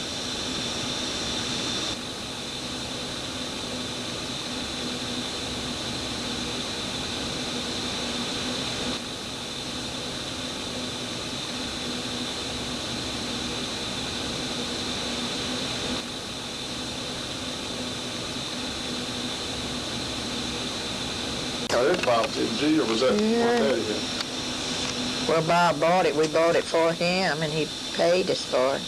Oh, that's Bob's MG, or was that Yeah. Daddy had? Well, Bob bought it. We bought it for him, and he paid us for it.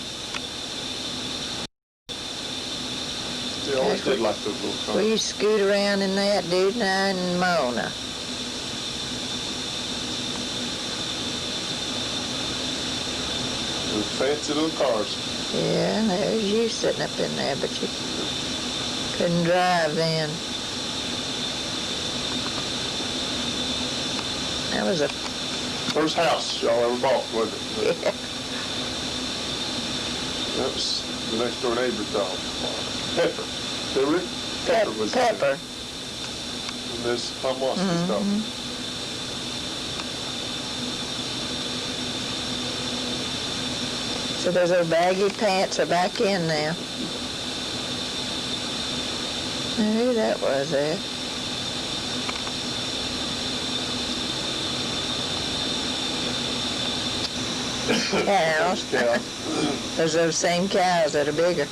They always did like those little cars. We scoot around in that, dude, and I and Mona. Those fancy little cars. Yeah, there's you sitting up in there, but you couldn't drive then. That was a... First house y'all ever bought, wasn't it? Yeah. That was the next door neighbor's dog. Pepper. Remember it? Pepper was Pepper. And this Tom Watson's dog. So those old baggy pants are back in now. Now, who that was there? Cows. Cows. Those same cows that are bigger.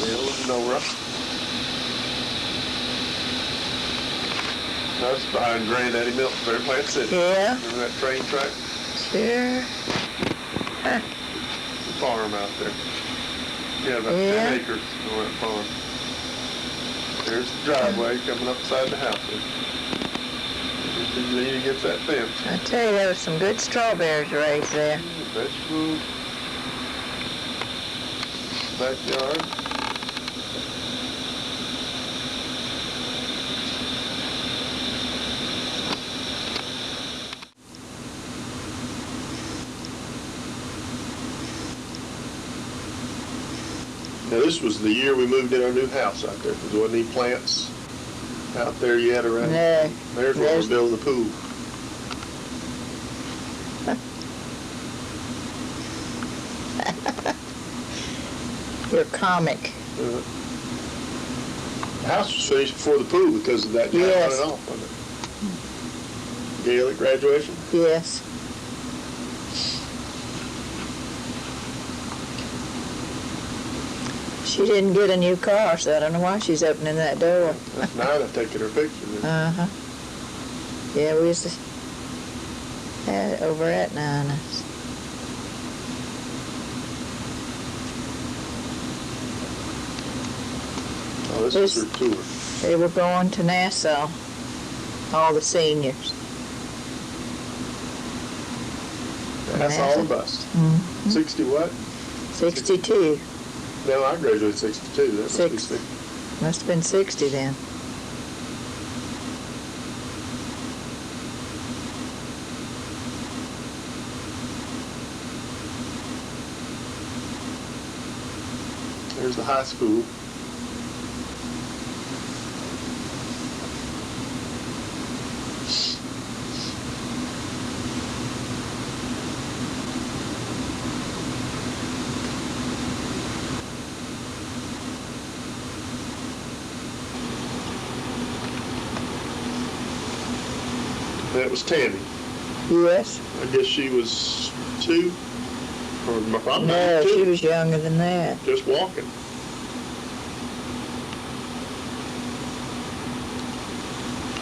Yeah, Nora. That's behind Granddaddy Milton, Plant City. Yeah. Remember that train track? Sure. Huh. The farm out there. Yeah, about 10 acres on that farm. There's the driveway coming up beside the house. You lean against that fence. I tell you, there was some good strawberries raised there. Vegetables. Backyard. Now this was the year we moved in our new house out there. There wasn't any plants out there yet around. No. There's where we're building the pool. You're comic. The house was finished before the pool because of that guy running off, wasn't it? Gaelic graduation? Yes. She didn't get a new car, so I don't know why she's opening that door. That's Nina taking her picture. Uh-huh. Yeah, we used to have it over at Nina's. Oh, this is her tour. They were going to Nassau, all the seniors. That's all the bus. Mm-hmm. 60 what? 62. No, I graduated 62. That must be 60. Must have been 60 then. There's the high school. That was Tammy. Yes. I guess she was 2, or probably No, 2. she was younger than that. Just walking.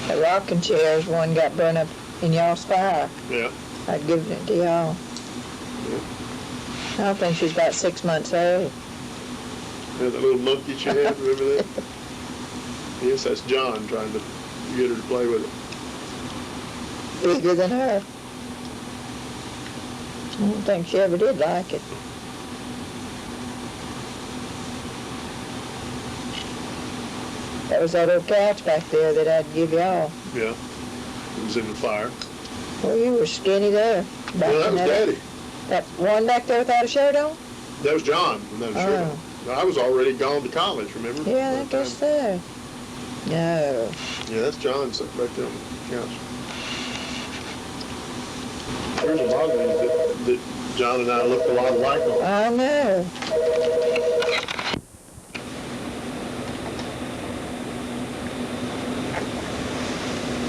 The rocking chair's one got burned up in y'all's fire. Yeah. I'd given it to y'all. Yeah. I don't think she's about 6 months old. Yeah, that little monkey she had, remember that? Yes, that's John trying to get her to play with it. Bigger than her. I don't think she ever did like it. That was that old couch back there that I'd give y'all. Yeah. It was in the fire. Well, you were skinny there. Well, that was Daddy. That one back there without a shirt on? That was John. Without a shirt on. I was already gone to college, remember? Yeah, I guess so. No. Yeah, that's John sitting back there on the couch. There's a lot of things that John and I look a lot alike on. I know.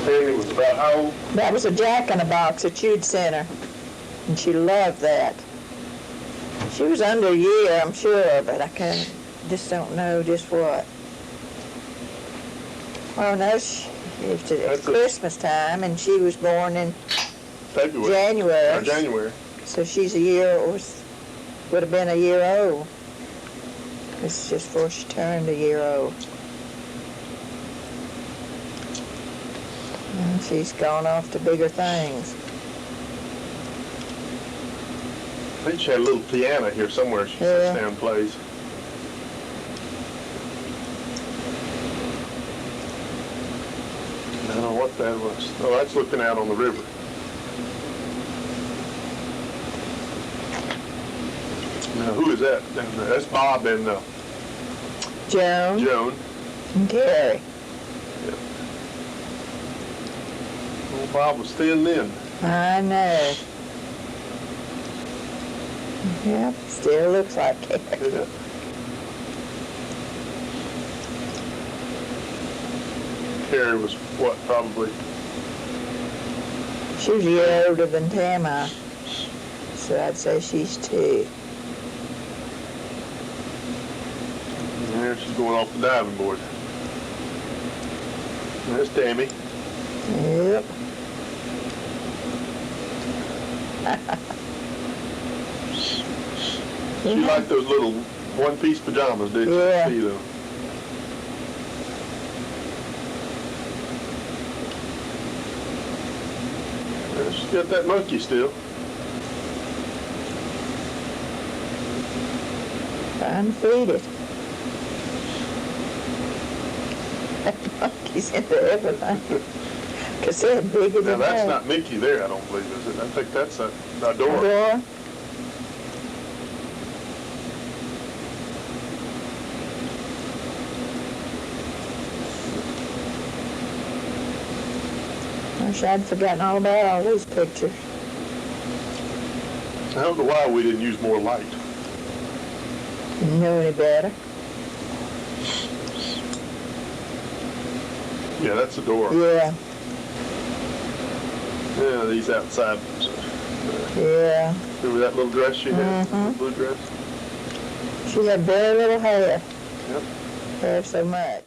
It was about how old? That was a jack-in-a-box that you'd sent her. And she loved that. She was under a year, I'm sure, but I just don't know just what. Oh, no, it's Christmas time, and she was born in February. January. January. So she's would have been a year old. It's just before she turned a year old. And she's gone off to bigger things. I think she had a little piano here somewhere she sits down and plays. I don't know what that was. Oh, that's looking out on the river. Now, who is that down there? That's Bob and Joan. Joan. And Terry. Yep. Old Bob was thin then. I know. Yep, still looks like it. Yeah. Carrie was what, probably? She was a year older than Tammy, so I'd say she's 2. There she's going off the diving board. There's Tammy. Yep. She liked those little One-piece pajamas, did you? Yeah. See them. Yeah, she's got that monkey still. Trying to feed it. That monkey's into everything. Because they're bigger Now than that's that. not Mickey there, I don't believe, is it? I think that's a door. Door. Wish I'd forgotten all about all these pictures. I don't know why we didn't use more light. Didn't know any better. Yeah, that's the door. Yeah, Yeah, these outside. yeah. Remember that little dress she had? Mhm. The blue dress? She had very little hair. Yep. Hair so much.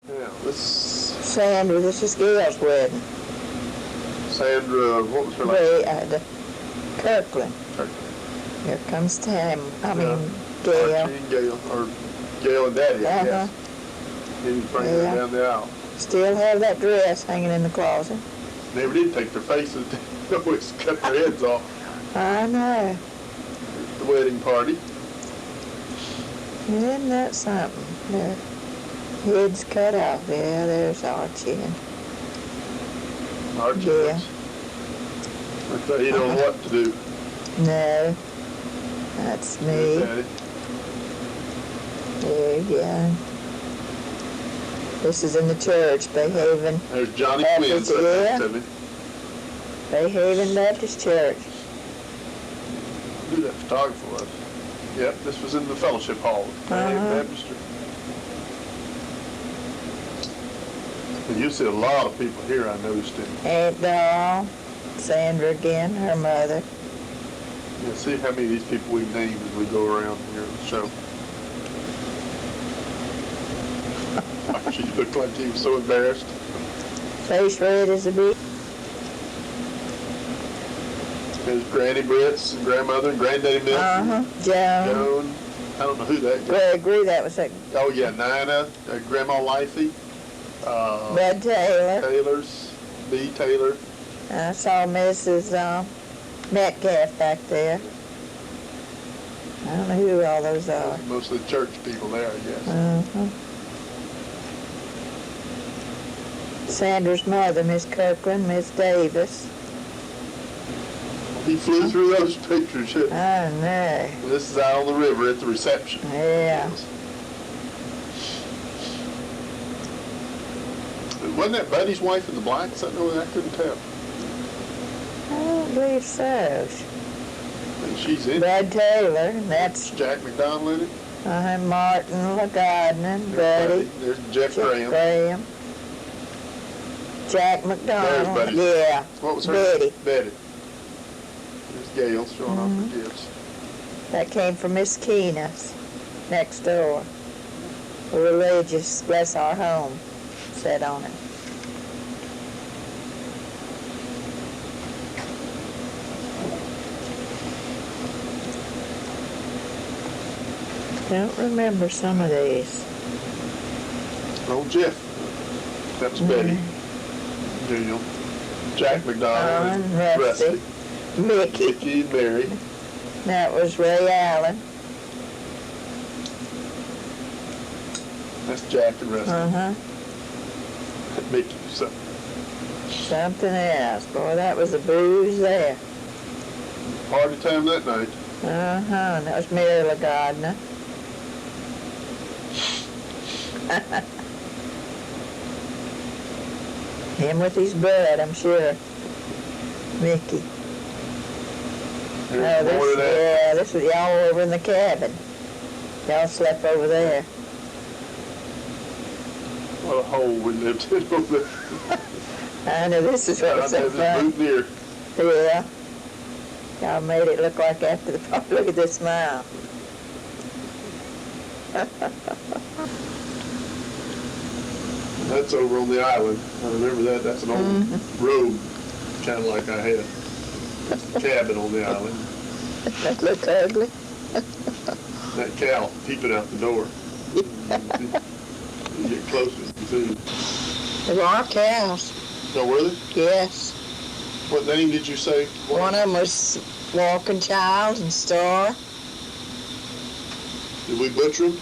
Yeah, this Sandra, this is Gail's wedding. Sandra, what was her last name? Kirkland. Here comes Tam. I mean, Gail. Archie and Gail, or Gail and Daddy, I guess. He was bringing her down the aisle. Still have that dress hanging in the closet. Never did take their faces. They always cut their heads off. I know. The wedding party. Isn't that something? Their heads cut off. Yeah, there's Archie. Archie. Yeah. Looks like he don't know what to do. No, that's me. Daddy. There you go. This is in the church, Bay Haven. There's Johnny Baptist, Quinn sitting yeah. next to me. Bay Haven Baptist Church. Who that photographer was? Yep, this was in the fellowship hall. Baptistry. And you see a lot of people here, I noticed. Aunt Doll, Sandra again, her mother. Yeah, see how many of these people we named as we go around here on the show. She looked like he was so embarrassed. Face red as a beet. There's Granny Britt's and grandmother and granddaddy Milton. Joan. Joan. I don't know who that is. Gregory, that was that. Oh yeah, Nina, Grandma Lifey. Bud Taylor. Taylor's, B. Taylor. I saw Mrs. Metcalf back there. I don't know who all those are. Mostly church people there, I guess. Sandra's mother, Miss Kirkland, Miss Davis. He flew through those pictures. Oh, no. This is out on the river at the reception. Yeah. Wasn't that Buddy's wife in the blacks? I know, I couldn't tell. I don't believe so. I think she's in it. Bud Taylor, and that's Jack McDonald in it. Martin LaGardner, Buddy. There's Jeff Graham. Jack McDonald. There's Buddy. Yeah. What was her Betty. name? Betty. There's Gail showing off her gifts. That came from Miss Keena's next door. A religious, bless our home, said on it. Don't remember some of these. Oh, Jeff. That was Betty. Gail. Jack McDonald and Rusty. Mickey and Mary. That was Ray Allen. That's Jack and Rusty. Mickey, Something else. Boy, that was a booze there. Party time that night. And that was Mary LaGardner. Him with his bud, I'm sure. Mickey. There's more of that. Yeah, this was y'all over in the cabin. Y'all slept over there. What a hole we lived in over there. I know this is what's so fun. Boutonniere. Yeah. Y'all made it look like after the party. Look at this smile. That's over on the island. I remember that. That's an old robe, kind of like I had. cabin on the island. That look ugly. That cow peeping out the door. You get closer, you can see. There are cows. Oh, were they? Yes. What name did you say? One of them was Walking Child and Star. Did we butcher them?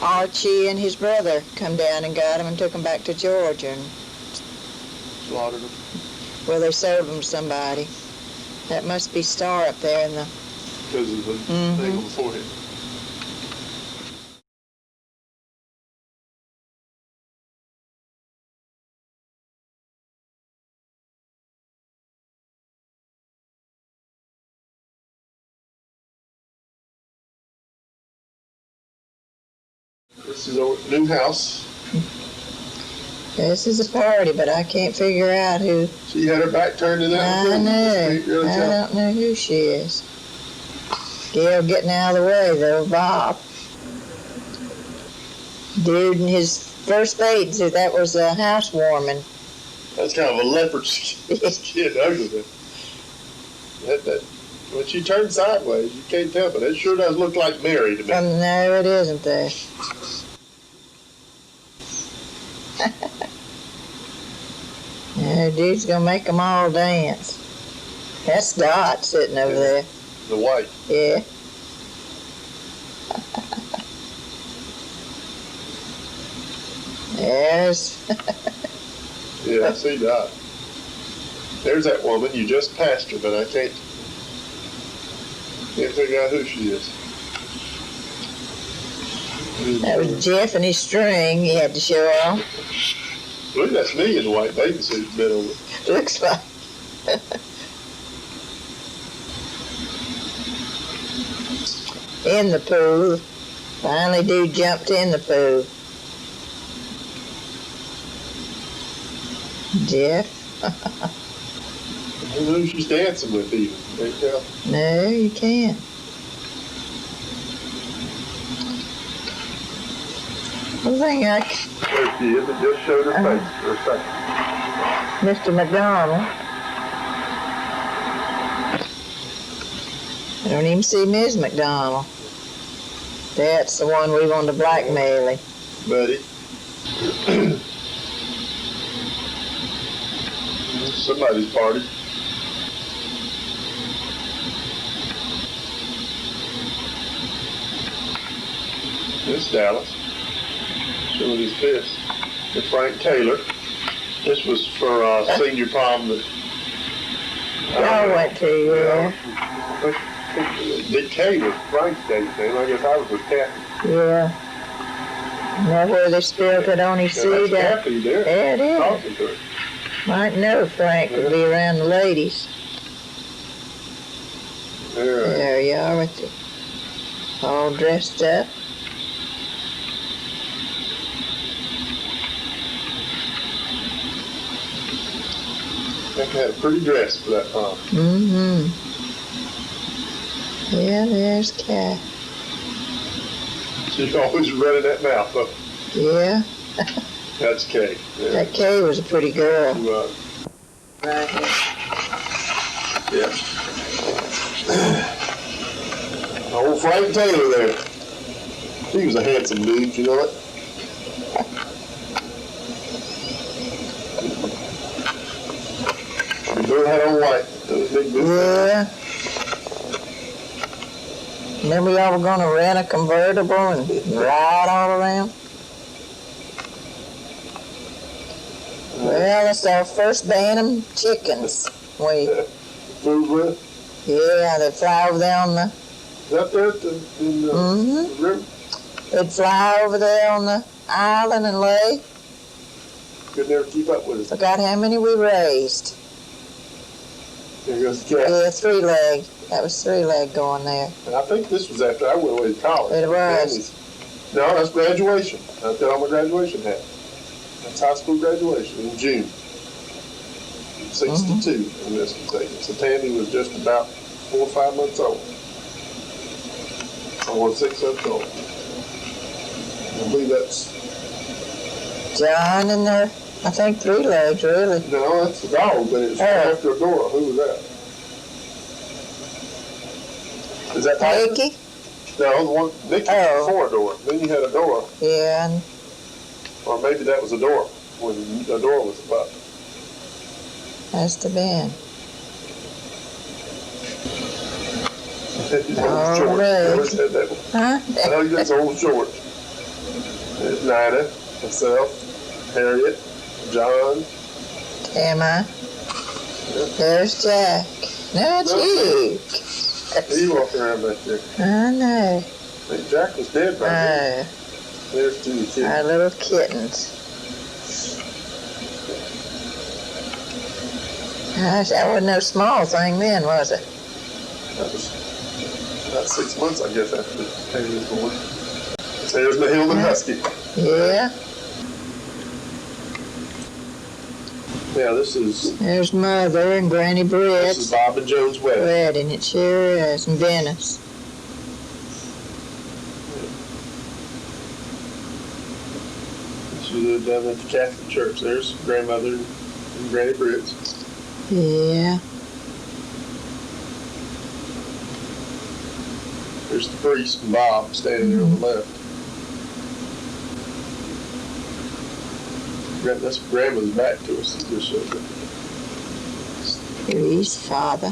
Archie and his brother come down and got them and took them back to Georgia. And, Slaughtered them? well, they sold them to somebody. That must be Star up there in the... Because of the thing on the forehead. This is our new house. This is a party, but I can't figure out who... She had her back turned to that one. I know. I don't know who she is. Gail getting out of the way, though, Bob. Dude in his first bathing suit, that was a housewarming. That's kind of a leopard skin ugly. That, when she turned sideways, you can't tell, but it sure does look like Mary to me. No, it isn't there. Yeah, dude's gonna make them all dance. That's Dot sitting over there. The white. Yeah. There's... Yeah, I see Dot. There's that woman. You just passed her, but I can't figure out who she is. That was Jeff and his string he had to show off. I believe that's me in the white bathing suit bit over. Looks like. In the pool. Finally, dude jumped in the pool. Jeff. I don't know who she's dancing with even. Can't tell. No, you can't. One thing There she is. It just showed her face for a second. Mr. McDonald. I don't even see Ms. McDonald. That's the one we want to blackmail him. Buddy. Somebody's party. This Dallas. Showing his fist. And Frank Taylor. This was for senior prom that I went to, yeah. Dick K was Frank's date name. I guess I was with Kathy. Yeah. Now where they spilled it on his seat. That's Kathy there. There it is. Talking to her. Might know Frank would be around the ladies. There you are with you. All dressed up. I think I had a pretty dress for that prom. Mm-hmm. Yeah, there's Kat. She's always running that mouth, though. Yeah. That's Kay. Yeah. That Kay was a pretty girl. Right here. Yeah. Old Frank Taylor there. He was a handsome dude, you know what? The girl had on white. Yeah. Remember y'all were going to rent a convertible and ride all around? Well, it's our first Bantam chickens. Food with? Yeah, they fly over there on the... Is that there in the river? They'd fly over there on the island and lay. Could never keep up with us. Forgot how many we raised. There goes the cat. Yeah, 3-leg. That was 3-leg going there. And I think this was after I went away to college. It was. No, that's graduation. I put on my graduation hat. That's high school graduation in June. 62 in this thing. So Tammy was just about 4 or 5 months old. Or 6 months old. I believe that's... John and the, I think 3 legs, really. No, that's the dog, but it's after Dora. Who was that? Is that right? Nikki? No, the one, Nikki before a door. Then you had a door. Yeah. Or maybe that was a door, when the door was up. That's the band. All right. You always had that one. Huh? I know that's old George. There's Nina, myself, Harriet, John. Emma. There's Jack. No, it's you. You walk around back there. I know. I think Jack was dead by then. There's 2 kids. Our little kittens. Gosh, that wasn't no small thing then, was it? That was about 6 months, I guess, after Haley was born. There's the Hilden Husky. Yeah. Yeah, this is... There's Mother and Granny Brett's This is Bob and Joan's wedding. wedding. It sure is, in Venice. She lived down at the Catholic Church. There's grandmother and Granny Brett's. Yeah. There's the priest and Bob standing there on the left. That's grandma's back to us. Just showed it. Priest, Father.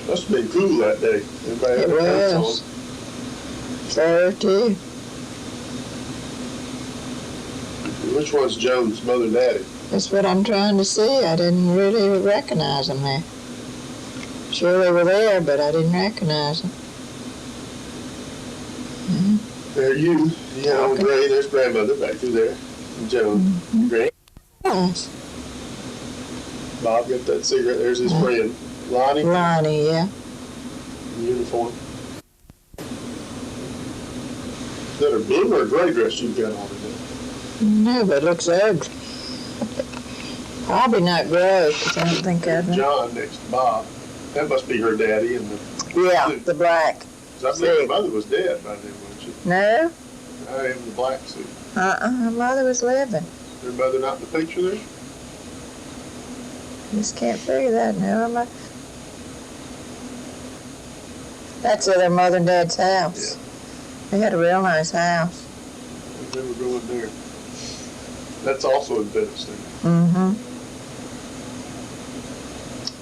Must have been cool that day. Everybody had It their coats was. Fur, too. on. Which one's Joan's mother and daddy? That's what I'm trying to see. I didn't really recognize them there. Sure they were there, but I didn't recognize them. There you. Yeah, on Okay. Gray. There's grandmother back through there. And Joan. Gray. Yes. Bob got that cigarette. There's his friend. Lonnie. Lonnie, yeah. In uniform. Is that a blue or a gray dress you've got on today? No, but it looks ugly. Probably not gray, because I don't think I've... John next to Bob. That must be her daddy and the... Yeah, the black. 'Cause I think her mother was dead by then, wasn't she? No? I am the black suit. Her mother was living. Her mother not in the picture there? Just can't figure that now. That's their mother and dad's house. They had a real nice house. I remember going there. That's also in Venice there. Mm-hmm.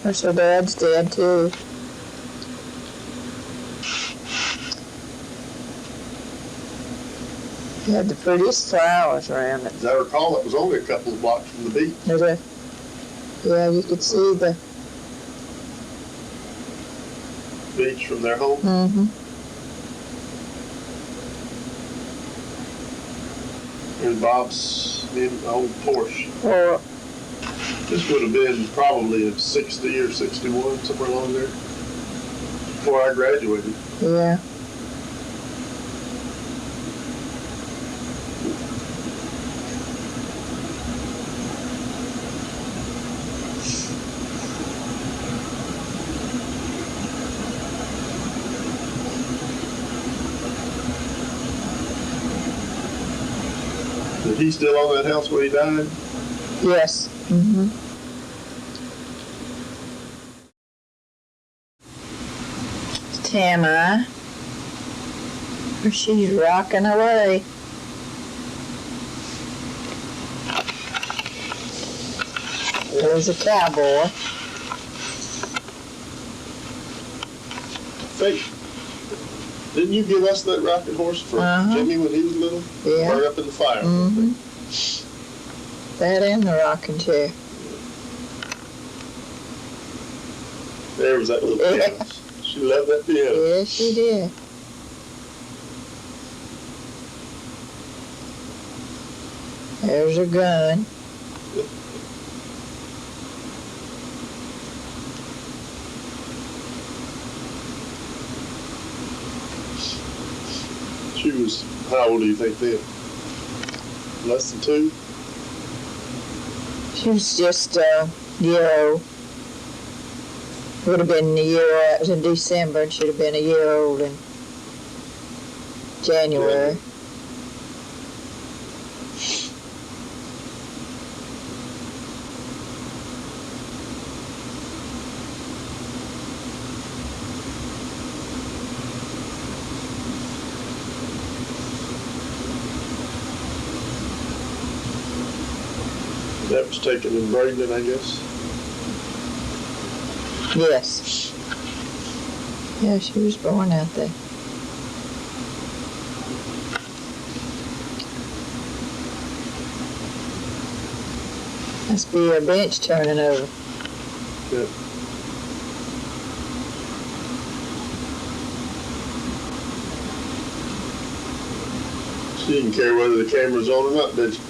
There's her dad's dead, too. He had the prettiest flowers around it. As I recall, it was only a couple of blocks from the beach. Yeah, you could see the... Beach from their home. Mm-hmm. There's Bob's old Porsche. Or, This would have been probably in 60 or 61, somewhere along there, before I graduated. yeah. Is he still on that house where he died? Yes. Mm-hmm. Tama. She's rocking away. There's a cowboy. Fake. Didn't you give us that rocking horse for Jimmy when he was little? Yeah. Burned up in the fire. Mm-hmm. That and the rocking chair. There was that little piano. She loved that piano. Yes, she did. There's her gun. She was, how old do you think then? Less than 2? She was just a year old. Would have been a year, it was in December, and she'd have been a year old in January. That was taken in Bradenton, I guess. Yes. Yeah, she was born out there. Must be a bench turning over. Yeah. She didn't care whether the camera's on or not, did she?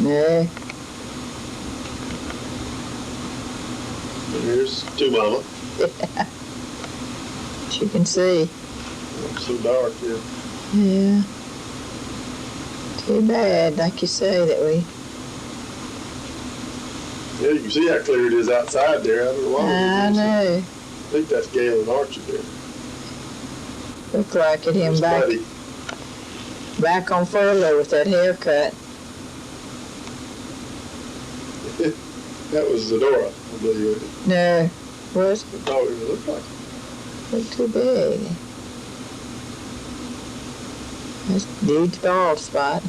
Yeah. And here's two mama. You can see. It's so dark here. Yeah. Too bad, like you say, that we... Yeah, you can see how clear it is outside there. I don't know why. I know. I think that's Gale and Archie there. Look like it, him back on furlough with that haircut. That was Zadora, I believe. No, was That's all it looked like. look too big. That's dude's bald spot.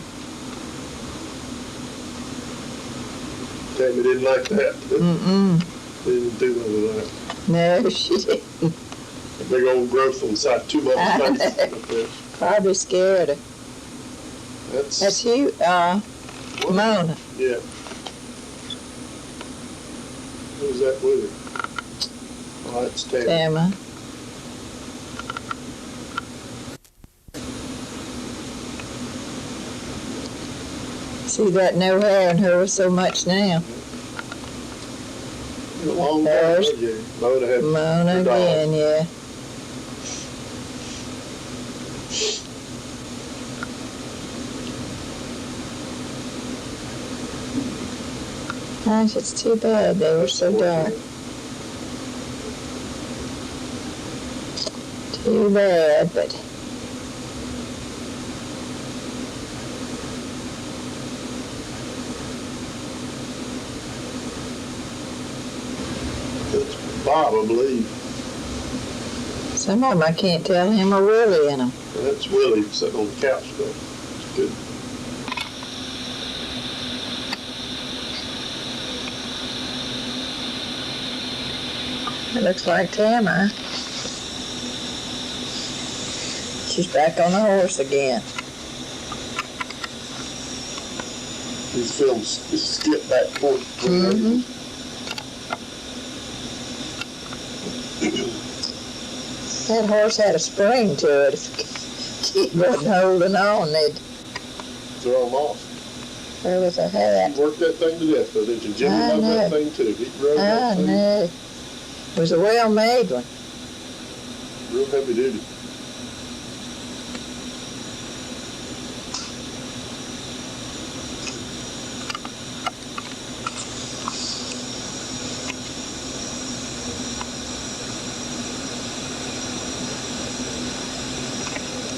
Tammy didn't like that. Didn't do none of that. No, she didn't. A big old growth on the side of two mama's face. Probably scared her. That's you, Mona. Yeah. Who's that with her? Oh, that's Tammy. Tama. See that no hair in her so much now. A long time Hers. ago, Mona had Mona her dog. again, yeah. Gosh, it's too bad they were so dark. Too bad, but That's Bob, I believe. some of them I can't tell him or Willie in them. And that's Willie sitting on the couch, though. It's good. It looks like Tama. She's back on the horse again. These films just skip back and forth. That horse had a spring to it. If he wasn't holding on, they'd Throw them off. there was a hat. He worked that thing to death, though, didn't you? Jimmy I loved that know. thing, too. He rode I that thing. know. It was a well-made one. Real heavy duty.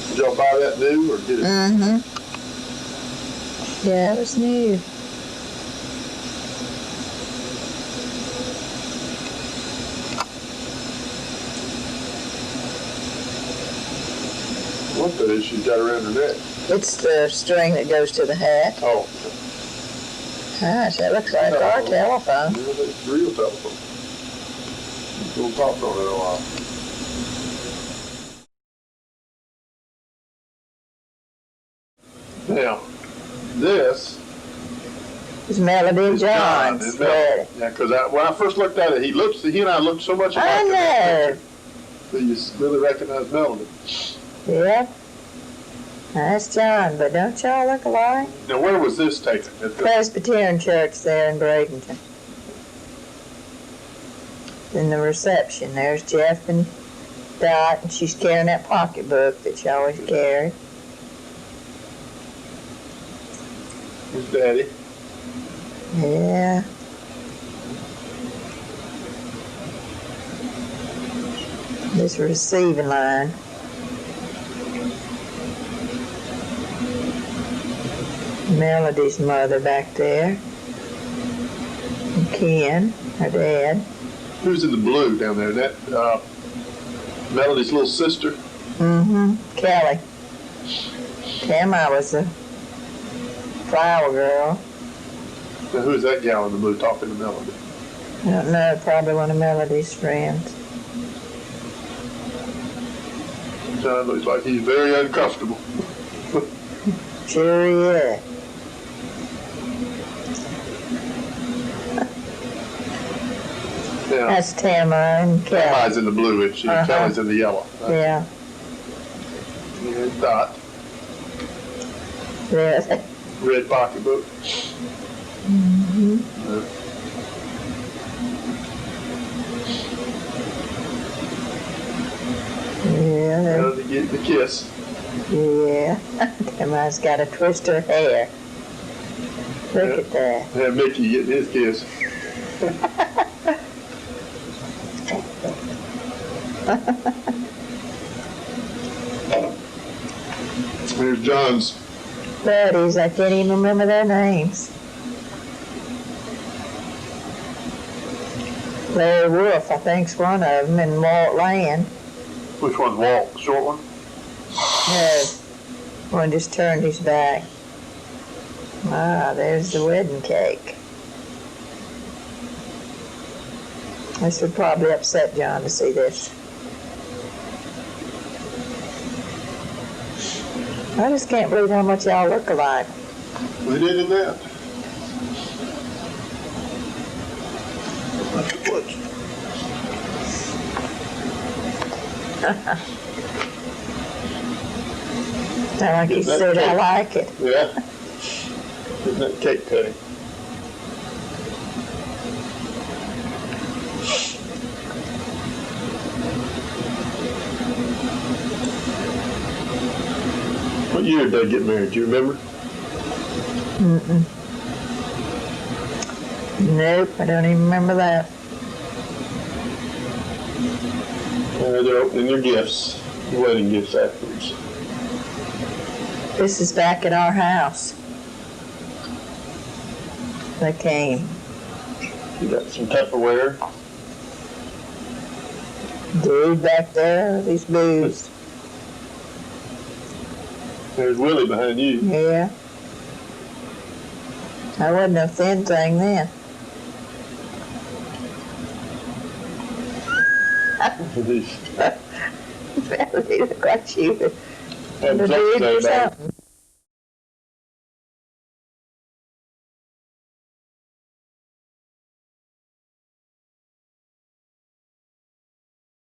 Did y'all buy that new or did it? Yeah, it was new. What that is she's got around her neck? It's the string that goes to the hat. Oh, Gosh, that looks like our telephone. yeah, that's a real telephone. We'll talk on it a while. Now, this It's Melody and is John. John's. Isn't it? Yeah, because when I first looked at it, he and I looked so much alike. I in that know. picture that you really recognize Melody. Yep. That's John, but don't y'all look alike? Now, where was this taken? At the, Presbyterian Church there in Bradenton. In the reception, there's Jeff and Dot, and she's carrying that pocketbook that she always carried. Who's Daddy? Yeah. This receiving line. Melody's mother back there. And Ken, her dad. Who's in the blue down there? That Melody's little sister? Kelly. Tama was a flower girl. Now, who's that gal in the blue talking to Melody? I don't know, probably one of Melody's friends. John looks like he's very uncomfortable. Sure he is. Yeah. That's Tamara and Kelly. Tama's in the blue, and Kelly's in the yellow. Yeah. And Dot. Yeah. Red pocketbook. Mm-hmm. Yeah. Melody getting the kiss. Yeah. Tamara's got to twist her hair. Look at that. And Mickey getting his kiss. Here's John's buddies, I can't even remember their names. Larry Wolf, I think's one of them, and Walt Land. Which one's Walt? The short one? No, one just turned his back. Ah, there's the wedding cake. This would probably upset John to see this. I just can't believe how much y'all look alike. We did in that. Sound like he said, I like it. Yeah. Isn't that cake cutting? What year did they get married? Do you remember? Mm-mm. Nope, I don't even remember that. They're opening their gifts, wedding gifts afterwards. This is back at our house. They came. You got some Tupperware. Dude back there, these booze. There's Willie behind you. Yeah. I wasn't a thin thing then. They look like you. Having The something dude to or say about something.